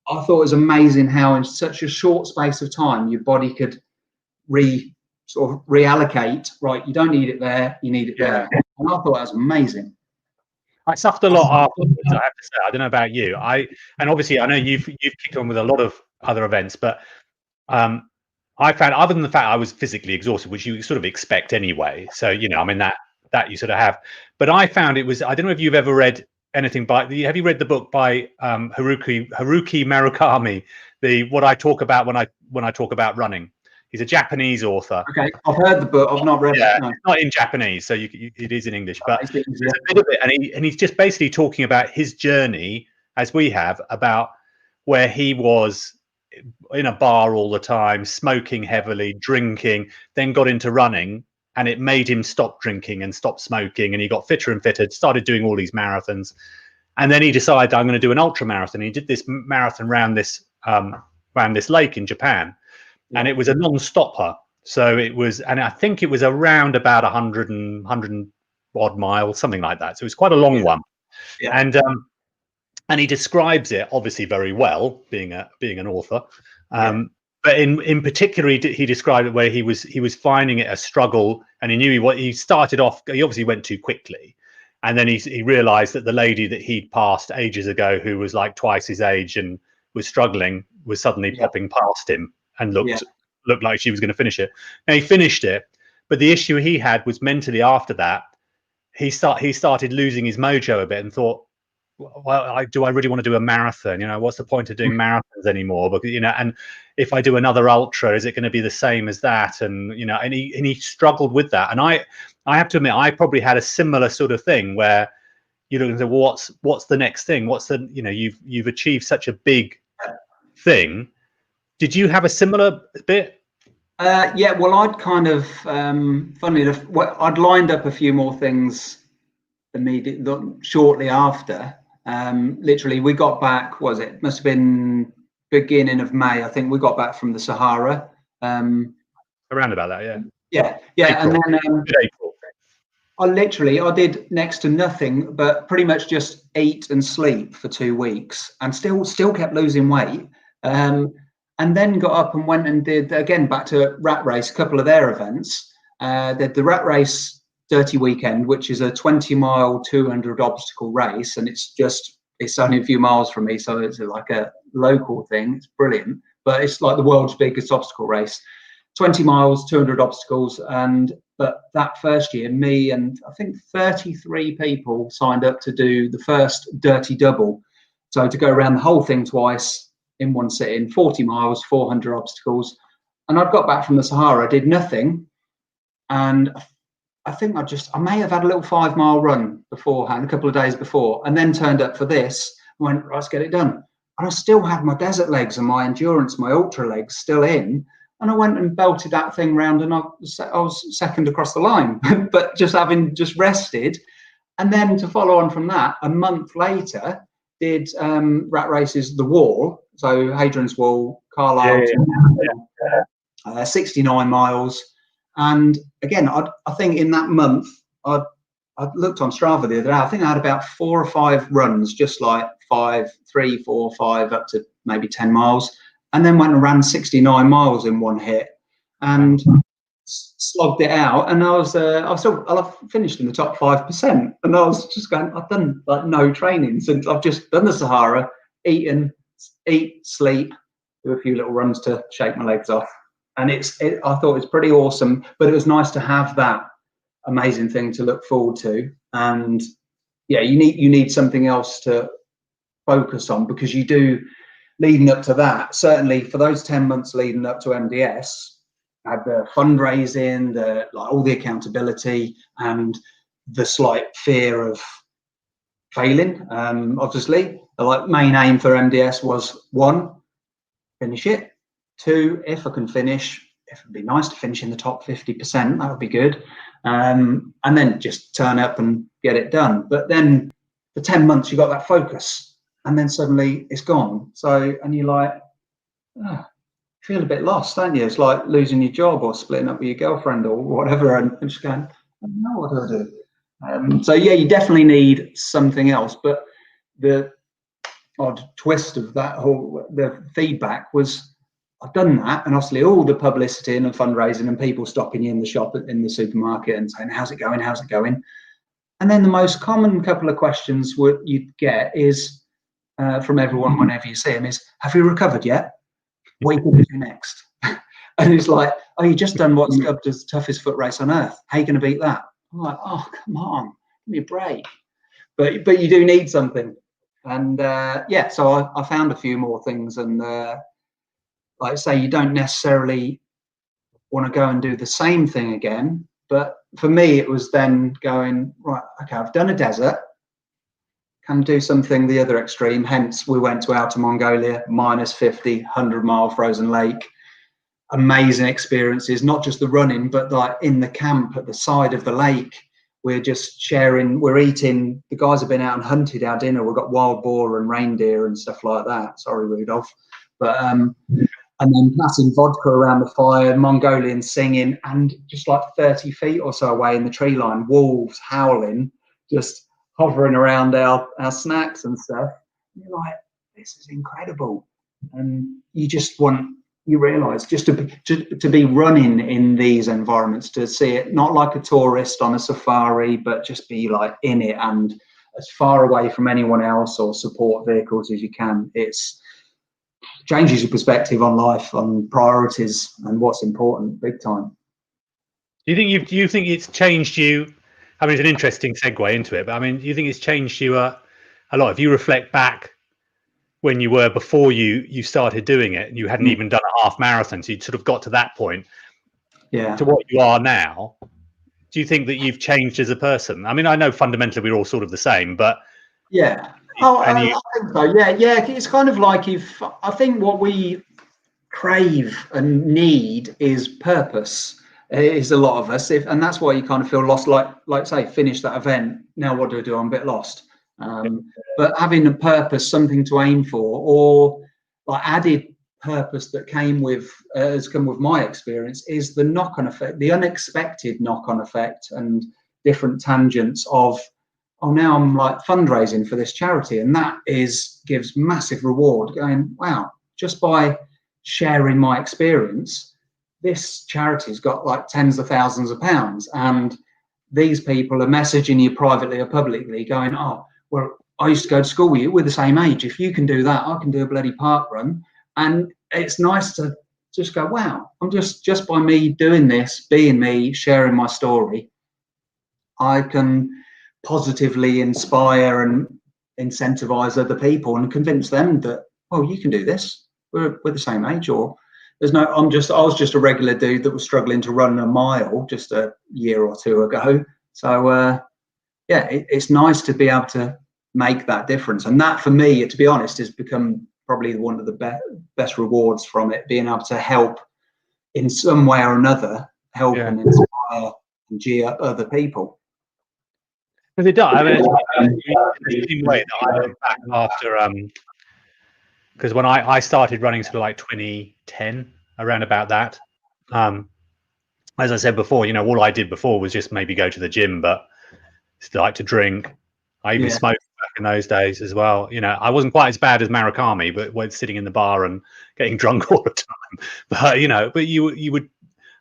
I thought it was amazing how in such a short space of time your body could reallocate. Right, you don't need it there, you need it there. And I thought that was amazing. I suffered a lot afterwards, I have to say. I don't know about you. And obviously I know you've kicked on with a lot of other events, but I found, other than the fact I was physically exhausted, which you sort of expect anyway. So, you know, I mean, that you sort of have. But I found it was, I don't know if you've ever read anything by, have you read the book by Haruki Murakami, the What I Talk About When I Talk About Running? He's a Japanese author. Okay, I've heard the book. I've not read it. No. It's not in Japanese, so it is in English. But It's there's a bit of it, and he's just basically talking about his journey, as we have, about where he was in a bar all the time, smoking heavily, drinking, then got into running, and it made him stop drinking and stop smoking, and he got fitter and fitter, started doing all these marathons, and then he decided, I'm going to do an ultra marathon. He did this marathon around this lake in Japan, and it was a non-stopper. So it was, and I think it was around about 100 odd miles, something like that. So it was quite a long one. Yeah. And he describes it obviously very well, being an author. But in particular, he described it where he was finding it a struggle, and he knew he started off. He obviously went too quickly, and then he realised that the lady that he'd passed ages ago, who was like twice his age and was struggling, was suddenly popping past him and looked like she was going to finish it. Now he finished it, but the issue he had was mentally after that. He started losing his mojo a bit and thought, well, do I really want to do a marathon? You know, what's the point of doing marathons anymore? Because, you know, and if I do another ultra, is it going to be the same as that? And, you know, and he struggled with that. And I have to admit, I probably had a similar sort of thing where you look and say, well, what's the next thing? What's the, you know, you've achieved such a big thing. Did you have a similar bit? Yeah, well, I'd kind of, funnily enough, I'd lined up a few more things shortly after. Literally, we got back, must have been beginning of May, I think we got back from the Sahara. Around about that, yeah. Yeah. April. And then April. I did next to nothing, but pretty much just eat and sleep for 2 weeks, and still kept losing weight. And then got up and went and did, again, back to Rat Race, a couple of their events. Did the Rat Race Dirty Weekend, which is a 20-mile, 200 obstacle race. And it's only a few miles from me. So it's like a local thing. It's brilliant. But it's like the world's biggest obstacle race. 20 miles, 200 obstacles. But that first year, me and I think 33 people signed up to do the first Dirty Double. So to go around the whole thing twice, in one sitting, 40 miles, 400 obstacles. And I'd got back from the Sahara, did nothing. And I think I may have had a little 5-mile run beforehand, a couple of days before, and then turned up for this, went, let's get it done. And I still had my desert legs and my endurance, my ultra legs still in. And I went and belted that thing round, and I was second across the line, but just having rested. And then to follow on from that, a month later, did Rat Races The Wall, so Hadrian's Wall, Carlisle, 69 miles. And again, I think in that month, I looked on Strava the other day, I think I had about 4 or 5 runs, just like 3, 4, 5, up to maybe 10 miles, and then went and ran 69 miles in one hit and slogged it out. And I finished in the top 5%. And I was just going, I've done like no training since I've just done the Sahara, eat, sleep, do a few little runs to shake my legs off. And I thought it's pretty awesome, but it was nice to have that amazing thing to look forward to. And yeah, you need something else to focus on, because you do, leading up to that, certainly for those 10 months leading up to MDS, I had the fundraising, all the accountability, and the slight fear of failing. Obviously, the main aim for MDS was 1, finish it. 2, if I can finish, if it'd be nice to finish in the top 50%, that would be good. And then just turn up and get it done. But then for 10 months, you got that focus, and then suddenly it's gone. So, and you're like, feel a bit lost, don't you? It's like losing your job or splitting up with your girlfriend or whatever, and just going, I don't know what do I do. So yeah, you definitely need something else. But the odd twist of that the feedback was, I've done that, and obviously all the publicity and the fundraising and people stopping you in the shop, in the supermarket, and saying, how's it going? How's it going? And then the most common couple of questions you'd get is from everyone whenever you see them is, have you recovered yet? What are you going to do next? And he's like, oh, you just done what's dubbed as the toughest foot race on earth. How are you going to beat that? I'm like, oh, come on, give me a break. But you do need something. And yeah, so I found a few more things. And like I say, you don't necessarily want to go and do the same thing again. But for me, it was then going, right, okay, I've done a desert. Can do something the other extreme. Hence, we went to Outer Mongolia, -50, 100-mile frozen lake. Amazing experiences, not just the running, but like in the camp at the side of the lake. We're just sharing, we're eating, the guys have been out and hunted our dinner. We've got wild boar and reindeer and stuff like that. Sorry, Rudolph. But and then passing vodka around the fire, Mongolian singing, and just like 30 feet or so away in the tree line, wolves howling, just hovering around our snacks and stuff. And you're like, this is incredible. And you realize just to be running in these environments, to see it not like a tourist on a safari, but just be like in it and as far away from anyone else or support vehicles as you can. It's changes your perspective on life, on priorities and what's important, big time. Do you think it's changed you? I mean, it's an interesting segue into it, but I mean, do you think it's changed you a lot? If you reflect back when you were before you started doing it, and you hadn't even done a half marathon, so you'd sort of got to that point, to what you are now. Do you think that you've changed as a person? I mean, I know fundamentally we're all sort of the same, but yeah. Oh, I think so. Yeah. It's kind of like I think what we crave and need is purpose. Is a lot of us, and that's why you kind of feel lost. Like say, finish that event. Now what do I do? I'm a bit lost. But having a purpose, something to aim for, or like added purpose that has come with my experience, is the knock-on effect, the unexpected knock-on effect, and different tangents of, oh, now I'm like fundraising for this charity, and that gives massive reward. Going, wow, just by sharing my experience, this charity's got like tens of thousands of pounds, and these people are messaging you privately or publicly, going, oh, well, I used to go to school with you. We're the same age. If you can do that, I can do a bloody park run. And it's nice to just go, wow, I'm just by me doing this, being me, sharing my story, I can positively inspire and incentivize other people and convince them that, oh, you can do this. We're the same age. Or I was just a regular dude that was struggling to run a mile just a year or two ago. So yeah, it's nice to be able to make that difference. And that, for me, to be honest, has become probably one of the best rewards from it, being able to help in some way or another, and inspire and cheer up other people. Because it does. I mean, in the same way that I look back after, because when I started running sort of like 2010, around about that, as I said before, all I did before was just maybe go to the gym, but still like to drink. I even smoked back in those days as well. I wasn't quite as bad as Murakami, but was sitting in the bar and getting drunk all the time. But you would.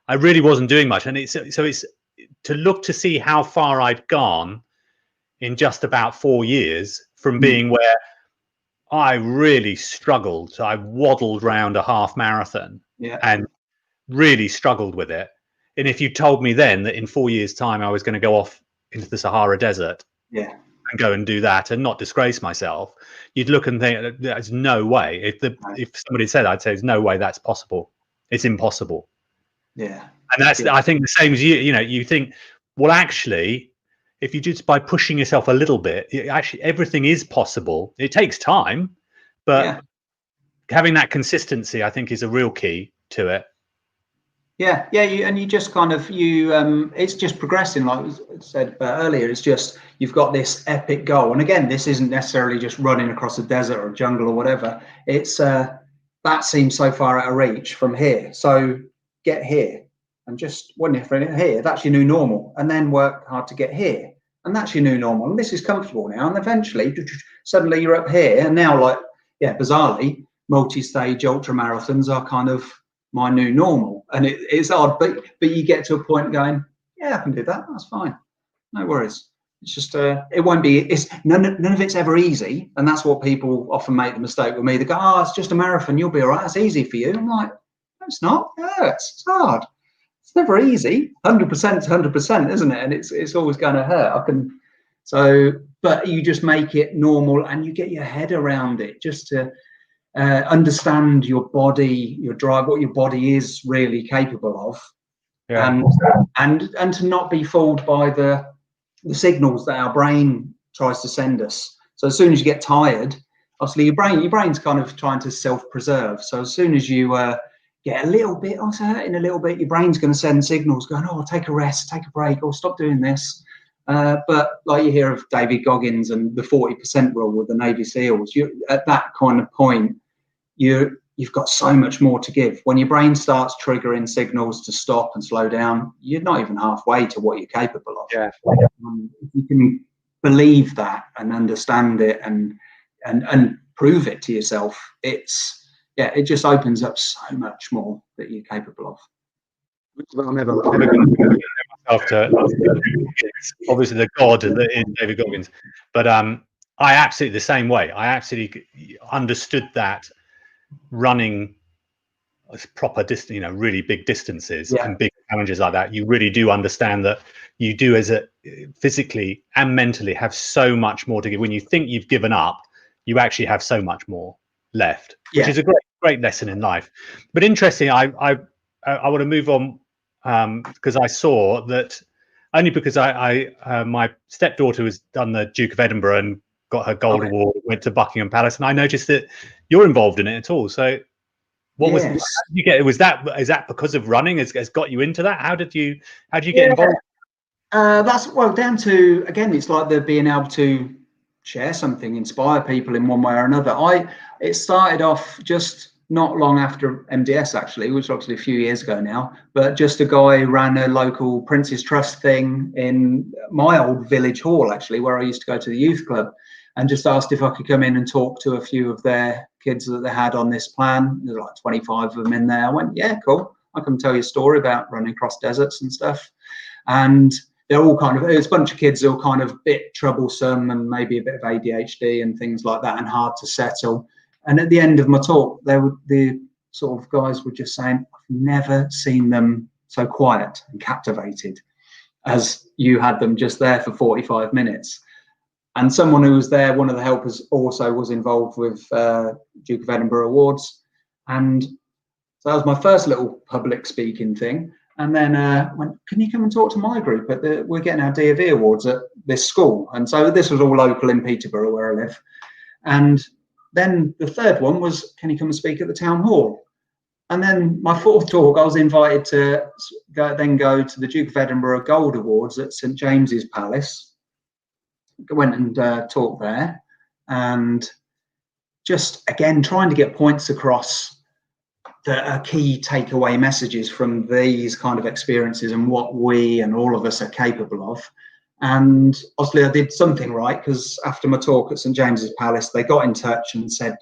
I really wasn't doing much, and it's to look to see how far I'd gone in just about 4 years from being where I really struggled. I waddled round a half marathon and really struggled with it. And if you told me then that in 4 years' time I was going to go off into the Sahara Desert and go and do that and not disgrace myself, you'd look and think, there's no way. If somebody said, I'd say, there's no way that's possible. It's impossible. Yeah. And that's, I think, the same as you think, well, actually, if you just by pushing yourself a little bit, actually everything is possible. It takes time, but having that consistency, I think, is a real key to it. Yeah, and you just kind of it's just progressing, like I said earlier. It's just you've got this epic goal, and again, this isn't necessarily just running across a desert or a jungle or whatever. It's that seems so far out of reach from here. So get here, and just when you're here, that's your new normal, and then work hard to get here, and that's your new normal. And this is comfortable now, and eventually, suddenly you're up here, and now, like, bizarrely, multi-stage ultra marathons are kind of my new normal, and it's odd, but you get to a point going, I can do that, that's fine, no worries. It's just it won't be, it's none of it's ever easy, and that's what people often make the mistake with me. They go, oh, it's just a marathon, you'll be all right, it's easy for you. I'm like, It's not. Yeah, it's hard. It's never easy. 100% is 100%, isn't it? And it's always going to hurt. But you just make it normal and you get your head around it, just to understand your body, your drive, what your body is really capable of. Yeah. And to not be fooled by the signals that our brain tries to send us. So as soon as you get tired, obviously your brain's kind of trying to self-preserve. So as soon as you get a little bit, it's hurting a little bit, your brain's going to send signals going, oh, take a rest, take a break, or stop doing this. But like you hear of David Goggins and the 40% rule with the Navy SEALs, at that kind of point, you've got so much more to give. When your brain starts triggering signals to stop and slow down, you're not even halfway to what you're capable of. Yeah. If you can believe that and understand it and prove it to yourself, it just opens up so much more that you're capable of. I'm never going to myself to obviously the god that is David Goggins, but I absolutely the same way. I absolutely understood that running proper distance, really big distances and big challenges like that, you really do understand that you do as a physically and mentally have so much more to give. When you think you've given up, you actually have so much more left, which is a great lesson in life. But interesting, I want to move on because I saw that only because I my stepdaughter has done the Duke of Edinburgh and got her gold award, went to Buckingham Palace, and I noticed that you're involved in it at all. So what was you get? Is that because of running has got you into that? How did you get involved? That's down to, again, it's like the being able to share something, inspire people in one way or another. It started off just not long after MDS, actually, which was obviously a few years ago now, but just a guy who ran a local Prince's Trust thing in my old village hall, actually, where I used to go to the youth club, and just asked if I could come in and talk to a few of their kids that they had on this plan. There's like 25 of them in there. I went, yeah, cool. I can tell you a story about running across deserts and stuff. And they're all there's a bunch of kids who are kind of a bit troublesome and maybe a bit of ADHD and things like that and hard to settle. And at the end of my talk, the sort of guys were just saying, I've never seen them so quiet and captivated as you had them just there for 45 minutes. And someone who was there, one of the helpers, also was involved with Duke of Edinburgh Awards. And so that was my first little public speaking thing. And then went, can you come and talk to my group? We're getting our D.A.V. Awards at this school. And so this was all local in Peterborough, where I live. And then the third one was, can you come and speak at the town hall? And then my fourth talk, I was invited to go to the Duke of Edinburgh Gold Awards at St James's Palace. Went and talked there, and just again trying to get points across that are key takeaway messages from these kind of experiences and what we and all of us are capable of. And obviously I did something right, because after my talk at St James's Palace, they got in touch and said,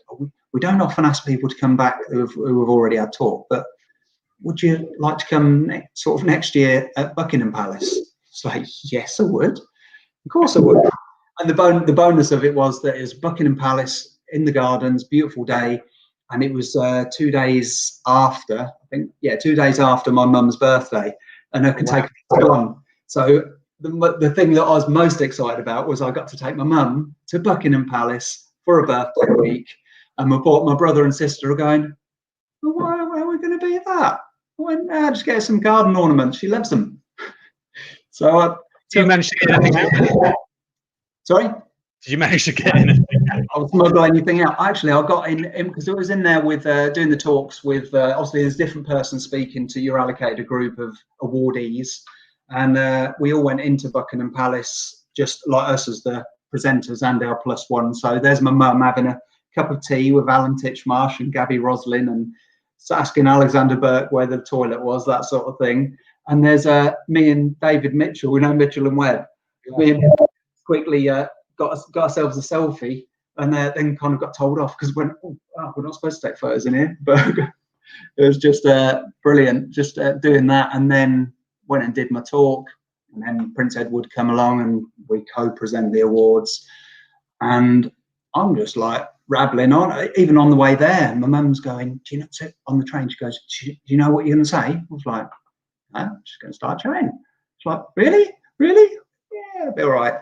we don't often ask people to come back who have already had talk, but would you like to come sort of next year at Buckingham Palace? It's like, yes, I would. Of course I would. And the bonus of it was that it was Buckingham Palace in the gardens, beautiful day. And it was 2 days after, 2 days after my mum's birthday. And I could take it on. So the thing that I was most excited about was I got to take my mum to Buckingham Palace for a birthday week. And my brother and sister are going, well, why are we going to be at that? I went, just get her some garden ornaments. She loves them. So you managed to get anything? Sorry? Did you manage to get in? I was smuggle anything out. Actually, I got in because it was in there with doing the talks with, obviously there's different persons speaking to your allocated group of awardees. And we all went into Buckingham Palace, just like us as the presenters and our +1. So there's my mum having a cup of tea with Alan Titchmarsh and Gabby Roslin and asking Alexander Burke where the toilet was, that sort of thing. And there's me and David Mitchell, we know Mitchell and Webb. We quickly got ourselves a selfie, and then kind of got told off because we're not supposed to take photos in here. But it was just brilliant, just doing that, and then went and did my talk, and then Prince Edward come along and we co-present the awards, and I'm just like rabbling on, even on the way there. My mum's going, do you know, on the train, she goes, do you know what you're going to say? I was like, no, I'm just going to start chatting. It's like, really? Yeah, it'll be all right.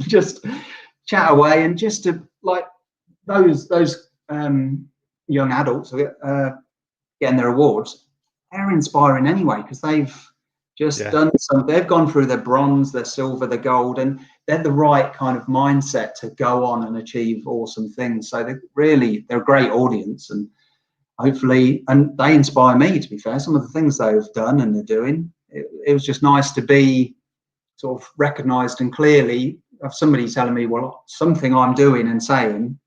Just chat away, and just to like those young adults getting their awards, they're inspiring anyway, because they've just done something. They've gone through their bronze, their silver, their gold, and they're the right kind of mindset to go on and achieve awesome things. So they're a great audience, and hopefully, and they inspire me, to be fair. Some of the things they've done and they're doing, it was just nice to be sort of recognized and clearly of somebody telling me, well, something I'm doing and saying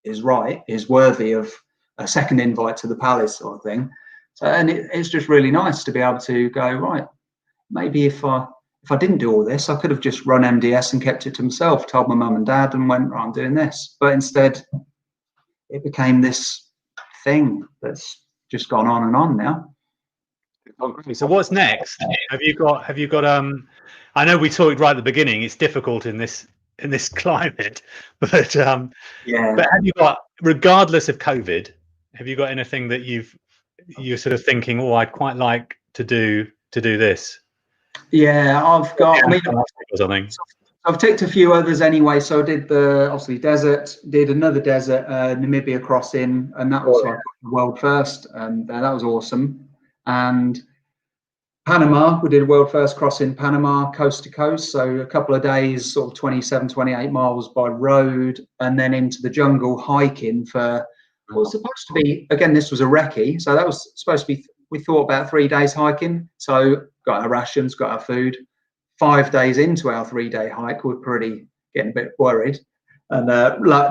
is right, is worthy of a second invite to the palace, sort of thing. So, and it's just really nice to be able to go, right, maybe if I didn't do all this, I could have just run MDS and kept it to myself, told my mum and dad, and went, right, I'm doing this. But instead, it became this thing that's just gone on and on now. So what's next? Have you got I know we talked right at the beginning, it's difficult in this climate, but but have you got, regardless of COVID, have you got anything that you're sort of thinking, oh, I'd quite like to do this? Yeah, I've got, I've ticked a few others anyway. So I did the, obviously, desert, did another desert, Namibia crossing, and that was like the world first, and that was awesome. And Panama, we did a world first crossing Panama coast to coast. So a couple of days, sort of 27, 28 miles by road, and then into the jungle hiking for what was supposed to be, again, this was a recce. So that was supposed to be, we thought about 3 days hiking. So got our rations, got our food. 5 days into our 3-day hike, we're getting a bit worried, and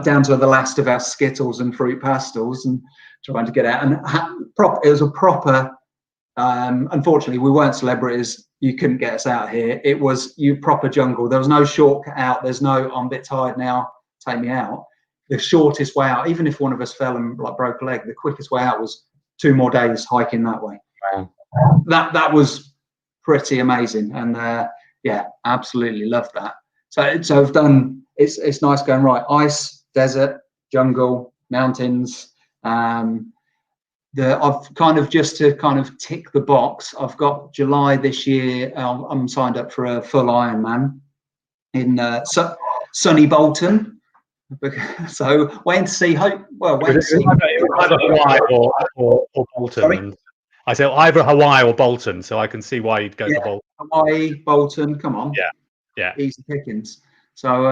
down to the last of our Skittles and fruit pastels, and trying to get out. And it was a proper, unfortunately, we weren't celebrities. You couldn't get us out here. It was proper jungle. There was no shortcut out. There's no, I'm a bit tired now, take me out. The shortest way out, even if one of us fell and like broke a leg, the quickest way out was 2 more days hiking that way. Wow. That was pretty amazing, and yeah, absolutely loved that. So I've done. It's nice going right. Ice, desert, jungle, mountains. I've kind of, just to kind of tick the box, I've got July this year. I'm signed up for a full Ironman in sunny Bolton. So waiting to see. Well, waiting to see. Either Hawaii or Bolton. Sorry? I said either Hawaii or Bolton, so I can see why you'd go to Bolton. Hawaii, Bolton, come on. Yeah. Easy pickings. So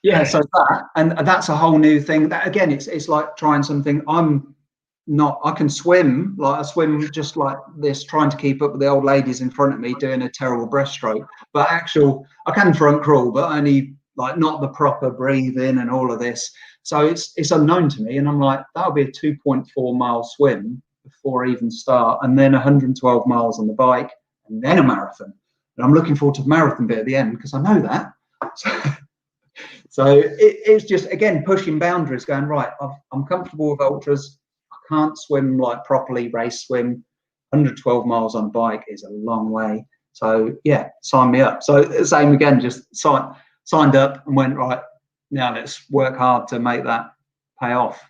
yeah, so that, and that's a whole new thing. That again, it's like trying something. I can swim, like I swim just like this, trying to keep up with the old ladies in front of me doing a terrible breaststroke. But I can front crawl, but only like not the proper breathing and all of this. So it's unknown to me, and I'm like, that'll be a 2.4 mile swim before I even start, and then 112 miles on the bike, and then a marathon. And I'm looking forward to the marathon bit at the end, because I know that. So it's just, again, pushing boundaries, going, right, I'm comfortable with ultras. I can't swim like properly, race swim. 112 miles on bike is a long way. So yeah, sign me up. So same again, just signed up and went, right, now let's work hard to make that pay off.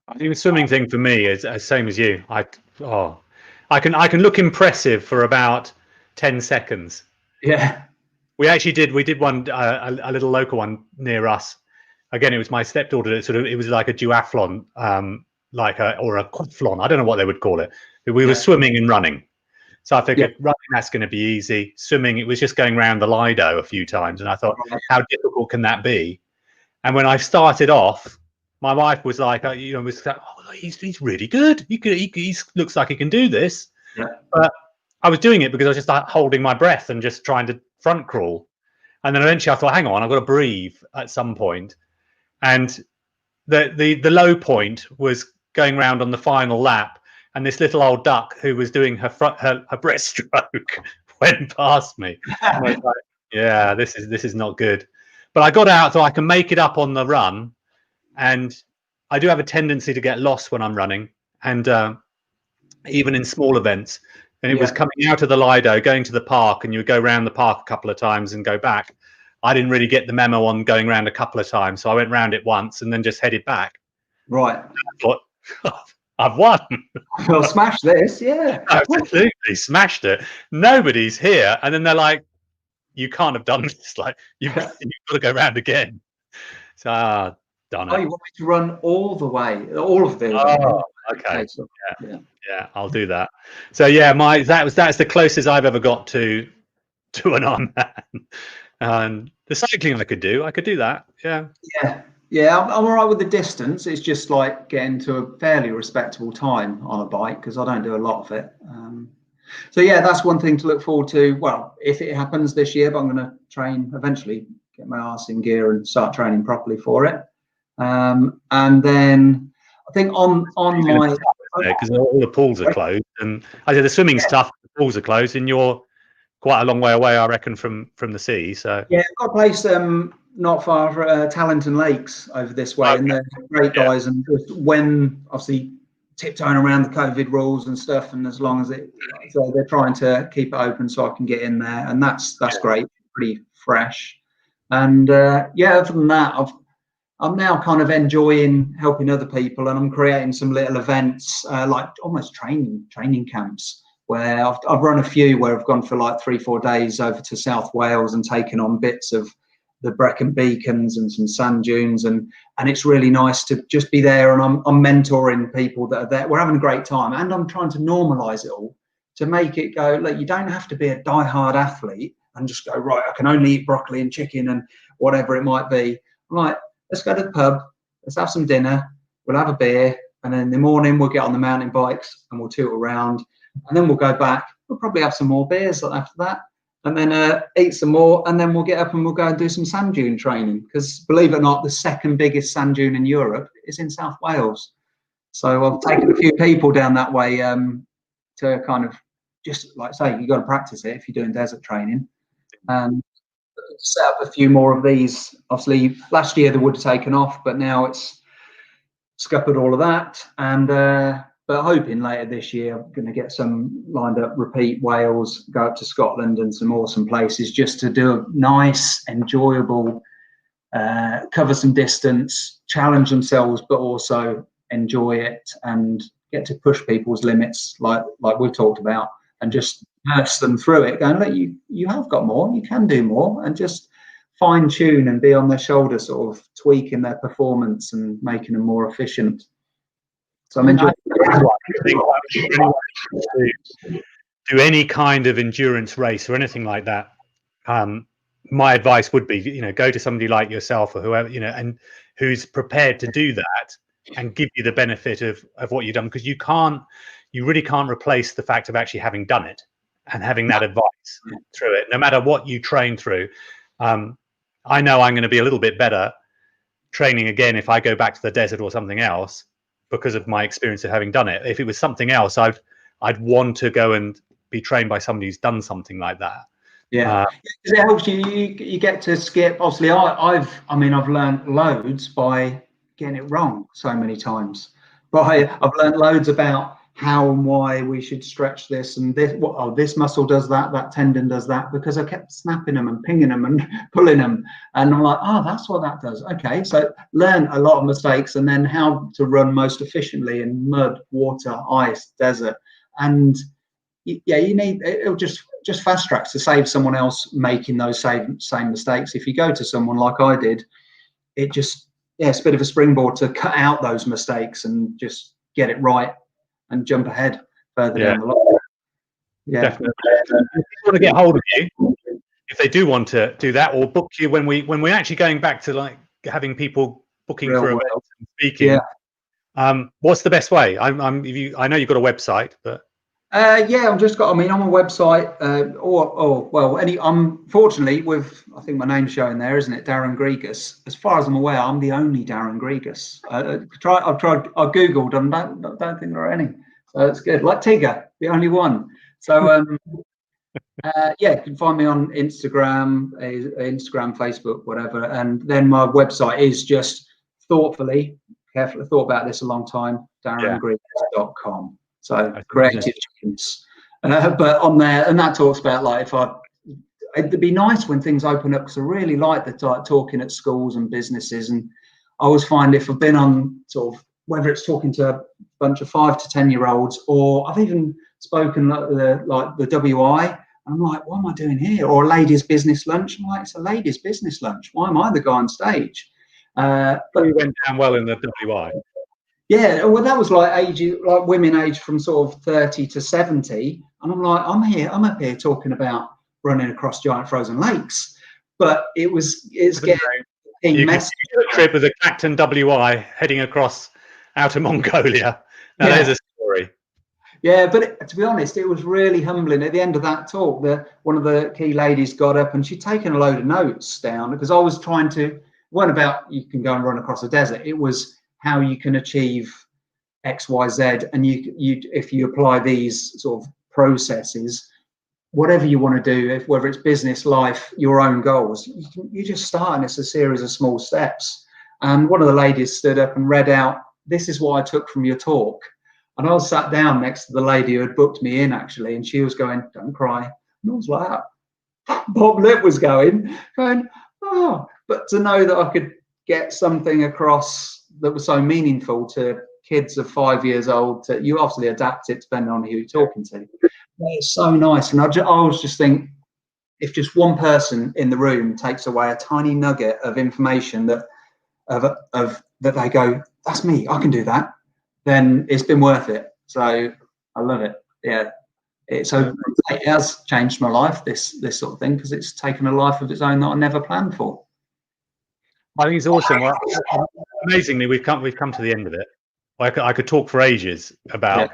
I think the swimming thing for me is the same as you. I can look impressive for about 10 seconds. Yeah. We did one, a little local one near us. Again, it was my stepdaughter. It was like a duathlon, or a quathlon. I don't know what they would call it. But we were swimming and running. So I figured running, that's going to be easy. Swimming, it was just going around the Lido a few times. And I thought, how difficult can that be? And when I started off, my wife was like, oh, he's really good. He looks like he can do this. Yeah. But I was doing it because I was just like holding my breath and just trying to front crawl. And then eventually I thought, hang on, I've got to breathe at some point. And the low point was going around on the final lap, and this little old duck who was doing her breaststroke went past me. I was like, yeah, this is not good. But I got out so I can make it up on the run. And I do have a tendency to get lost when I'm running, and even in small events. And it was coming out of the Lido, going to the park, and you would go around the park a couple of times and go back. I didn't really get the memo on going around a couple of times, so I went round it once and then just headed back. Right. I thought, I've won. I'll smash this. Yeah. Absolutely smashed it. Nobody's here, and then they're like, "You can't have done this. Like, you've got to go round again." So, done it. Oh, you want me to run all the way, all of the way? Oh, okay. Yeah, I'll do that. So yeah, that's the closest I've ever got to an Ironman. And the cycling I could do that. Yeah. I'm all right with the distance. It's just like getting to a fairly respectable time on a bike, because I don't do a lot of it. So yeah, that's one thing to look forward to. Well, if it happens this year, but I'm going to train eventually, get my arse in gear and start training properly for it. And then I think on my, because all the pools are closed, and I said the swimming's tough, the pools are closed, and you're quite a long way away, I reckon, from the sea. So yeah, I've got a place not far from Tallington Lakes over this way, and they're great guys. And just when obviously tiptoeing around the COVID rules and stuff, and as long as so they're trying to keep it open so I can get in there, and that's great, pretty fresh. And yeah, other than that, I'm now kind of enjoying helping other people, and I'm creating some little events, like almost training camps, where I've run a few where I've gone for like 3-4 days over to South Wales and taken on bits of the Brecon Beacons and some sand dunes, and it's really nice to just be there, and I'm mentoring people that are there. We're having a great time, and I'm trying to normalise it all to make it go, look, you don't have to be a die-hard athlete and just go, right, I can only eat broccoli and chicken and whatever it might be. I'm like, let's go to the pub, let's have some dinner, we'll have a beer, and then in the morning we'll get on the mountain bikes and we'll toot around, and then we'll go back, we'll probably have some more beers after that, and then eat some more, and then we'll get up and we'll go and do some sand dune training, because believe it or not, the second biggest sand dune in Europe is in South Wales. So I've taken a few people down that way to kind of, just like say, you've got to practice it if you're doing desert training. Set up a few more of these. Obviously last year they would have taken off, but now it's scuppered all of that, and but hoping later this year I'm going to get some lined up, repeat Wales, go up to Scotland and some awesome places, just to do a nice, enjoyable, cover some distance, challenge themselves, but also enjoy it and get to push people's limits, like we've talked about, and just nurse them through it, going, look, you have got more, you can do more, and just fine tune and be on their shoulder, sort of tweaking their performance and making them more efficient. So I'm enjoying to do any kind of endurance race or anything like that. My advice would be, go to somebody like yourself or whoever, and who's prepared to do that and give you the benefit of what you've done, because you really can't replace the fact of actually having done it and having that advice through it, no matter what you train through. I know I'm going to be a little bit better training again if I go back to the desert or something else, because of my experience of having done it. If it was something else, I'd want to go and be trained by somebody who's done something like that. Yeah, because it helps you get to skip. Obviously, I've learned loads by getting it wrong so many times. But I've learned loads about how and why we should stretch this and this. This muscle does that, that tendon does that, because I kept snapping them and pinging them and pulling them, and I'm like, that's what that does. Okay, so learn a lot of mistakes, and then how to run most efficiently in mud, water, ice, desert, and yeah, you need, it'll just fast tracks to save someone else making those same mistakes. If you go to someone like I did, it just, it's a bit of a springboard to cut out those mistakes and just get it right and jump ahead further down the line. Yeah, definitely. If they want to get hold of you, if they do want to do that, or book you when we're actually going back to like having people booking for events and speaking. What's the best way? I know you've got a website, but I've just got. I'm a website, I'm fortunately with. I think my name's showing there, isn't it? Darren Grigas. As far as I'm aware, I'm the only Darren Grigas. I've googled, and don't think there are any. So it's good. Like Tigger, the only one. So you can find me on Instagram, Facebook, whatever. And then my website is just carefully thought about this a long time. DarrenGrigas.com. So creative chickens, but on there, and that talks about like if I it'd be nice when things open up, because I really like talking at schools and businesses. And I always find if I've been on sort of, whether it's talking to a bunch of 5 to 10-year-olds, or I've even spoken like the WI, I'm like, what am I doing here? Or a ladies' business lunch. I'm like, it's a ladies' business lunch. Why am I the guy on stage? But you went down well in the WI. Yeah, well, that was like women aged from sort of 30 to 70, and I'm like, I'm up here talking about running across giant frozen lakes, but it's getting you can do a trip with a Clacton WI heading across Outer Mongolia. Now there's a story. Yeah, but to be honest, it was really humbling. At the end of that talk, one of the key ladies got up and she'd taken a load of notes down, because I was trying to, it wasn't about you can go and run across a desert. It was how you can achieve X, Y, Z, and you if you apply these sort of processes, whatever you want to do, whether it's business, life, your own goals, you just start, and it's a series of small steps. And one of the ladies stood up and read out, "This is what I took from your talk." And I was sat down next to the lady who had booked me in, actually, and she was going, "Don't cry." And I was like, Bob Lip was going, oh, but to know that I could get something across that was so meaningful to kids of 5 years old, you obviously adapt it depending on who you're talking to. It's so nice. And I was just think, if just one person in the room takes away a tiny nugget of information that they go, that's me, I can do that, then it's been worth it. So I love it. Yeah. It has changed my life, this sort of thing, because it's taken a life of its own that I never planned for. I think it's awesome. Well, amazingly, we've come to the end of it. I could talk for ages about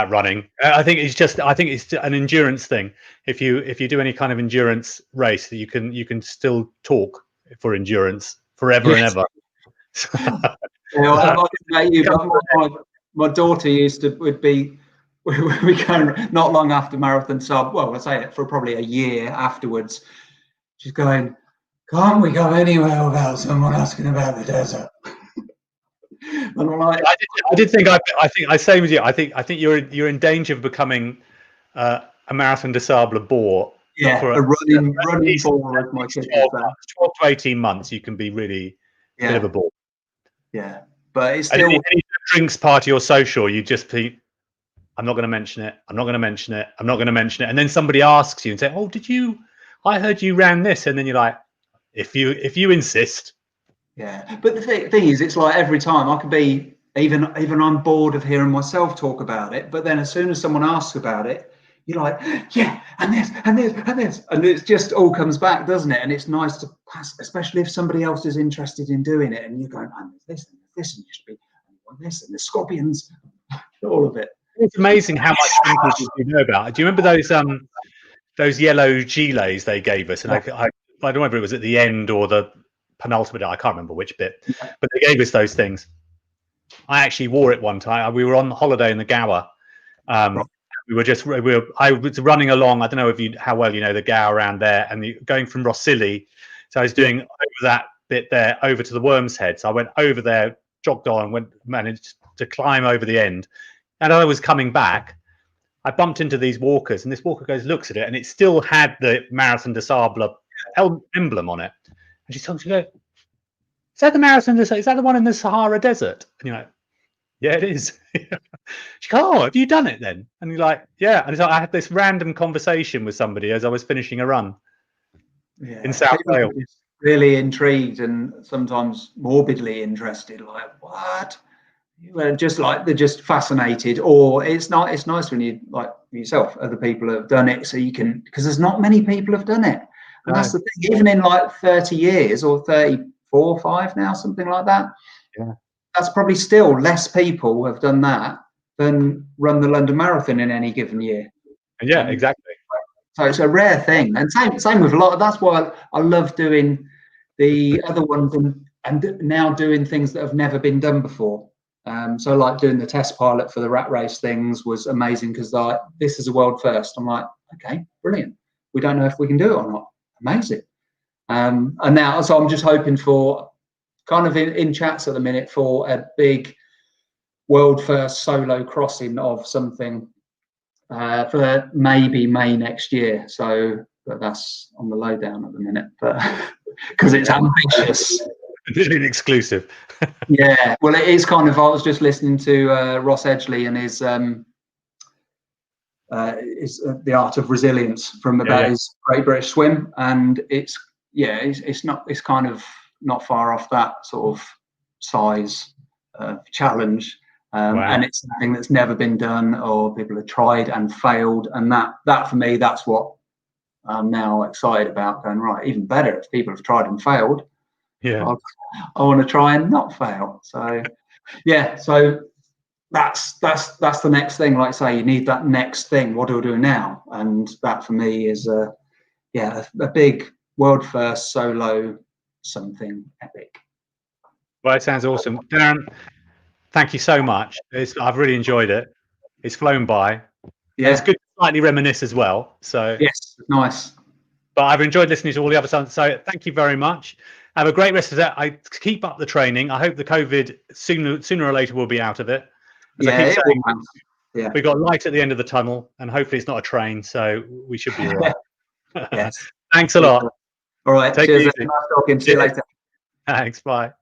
running. I think it's an endurance thing. If you do any kind of endurance race, that you can still talk for endurance forever and ever. My daughter would be going not long after marathon sub. Well, I say it for probably a year afterwards. She's going, "Can't we go anywhere without someone asking about the desert?" And I'm like, I did think I same as you. I think you're in danger of becoming a marathon de sable bore. Yeah, a running bore, as my kids say. 12 to 18 months, you can be really a bit of a bore. Yeah, but it's still any drinks party or social, you just be, I'm not going to mention it. I'm not going to mention it. I'm not going to mention it. And then somebody asks you and say, "Oh, I heard you ran this," and then you're like, if you insist. Yeah, but the thing is, it's like every time I could be even I'm bored of hearing myself talk about it, but then as soon as someone asks about it, you're like, yeah, and this and this and this, and it just all comes back, doesn't it? And it's nice to pass, especially if somebody else is interested in doing it, and you're going, "And there's this and this, and you should be this and the scorpions," all of it. It's amazing how much you know about. Do you remember those yellow gilets they gave us? And I don't know whether it was at the end or the penultimate. I can't remember which bit, but they gave us those things. I actually wore it one time. We were on holiday in the Gower. I was running along. I don't know how well you know the Gower around there, and going from Rossili. So I was doing over that bit there over to the Worm's Head. So I went over there, jogged on, managed to climb over the end. And as I was coming back, I bumped into these walkers, and this walker looks at it, and it still had the Marathon des Sables emblem on it. And she goes, "Is that the Marathon? Is that the one in the Sahara Desert?" And you're like, "Yeah, it is." She goes, "Oh, have you done it then?" And you're like, "Yeah." And so I had this random conversation with somebody as I was finishing a run in South Wales. Really intrigued and sometimes morbidly interested. Like, what? They're just fascinated. Or it's nice when you, like yourself, other people have done it, so you can, because there's not many people have done it. And that's the thing, even in like 30 years or 34, 5 now, something like that. Yeah. That's probably still less people have done that than run the London Marathon in any given year. Yeah, exactly. So it's a rare thing. And same with a lot of, that's why I love doing the other ones and now doing things that have never been done before. So like doing the test pilot for the rat race things was amazing, because like, this is a world first. I'm like, okay, brilliant. We don't know if we can do it or not. Amazing. And now, so I'm just hoping for kind of in chats at the minute for a big world first solo crossing of something for maybe May next year. So but that's on the lowdown at the minute. But because it's ambitious. Literally an exclusive. Yeah, well, it is kind of. I was just listening to Ross Edgley and his The Art of Resilience from about his Great British Swim, and it's kind of not far off that sort of size challenge, and it's something that's never been done, or people have tried and failed, and that for me, that's what I'm now excited about. Going, right, even better if people have tried and failed. Yeah, I want to try and not fail. So so that's the next thing. Like I say, you need that next thing. What do I do now? And that for me is a big world first solo something epic. well, it sounds awesome. Darren, thank you so much. I've really enjoyed it. It's flown by. Yeah, it's good to slightly reminisce as well. So yes, nice. But I've enjoyed listening to all the other stuff. So thank you very much. Have a great rest of that. I keep up the training. I hope the COVID sooner or later will be out of it. As I keep saying, we've got light at the end of the tunnel, and hopefully it's not a train, so we should be all right. Yes. Thanks a lot. All right. Take Cheers. it easy. Nice talking. See you later. Thanks. Bye.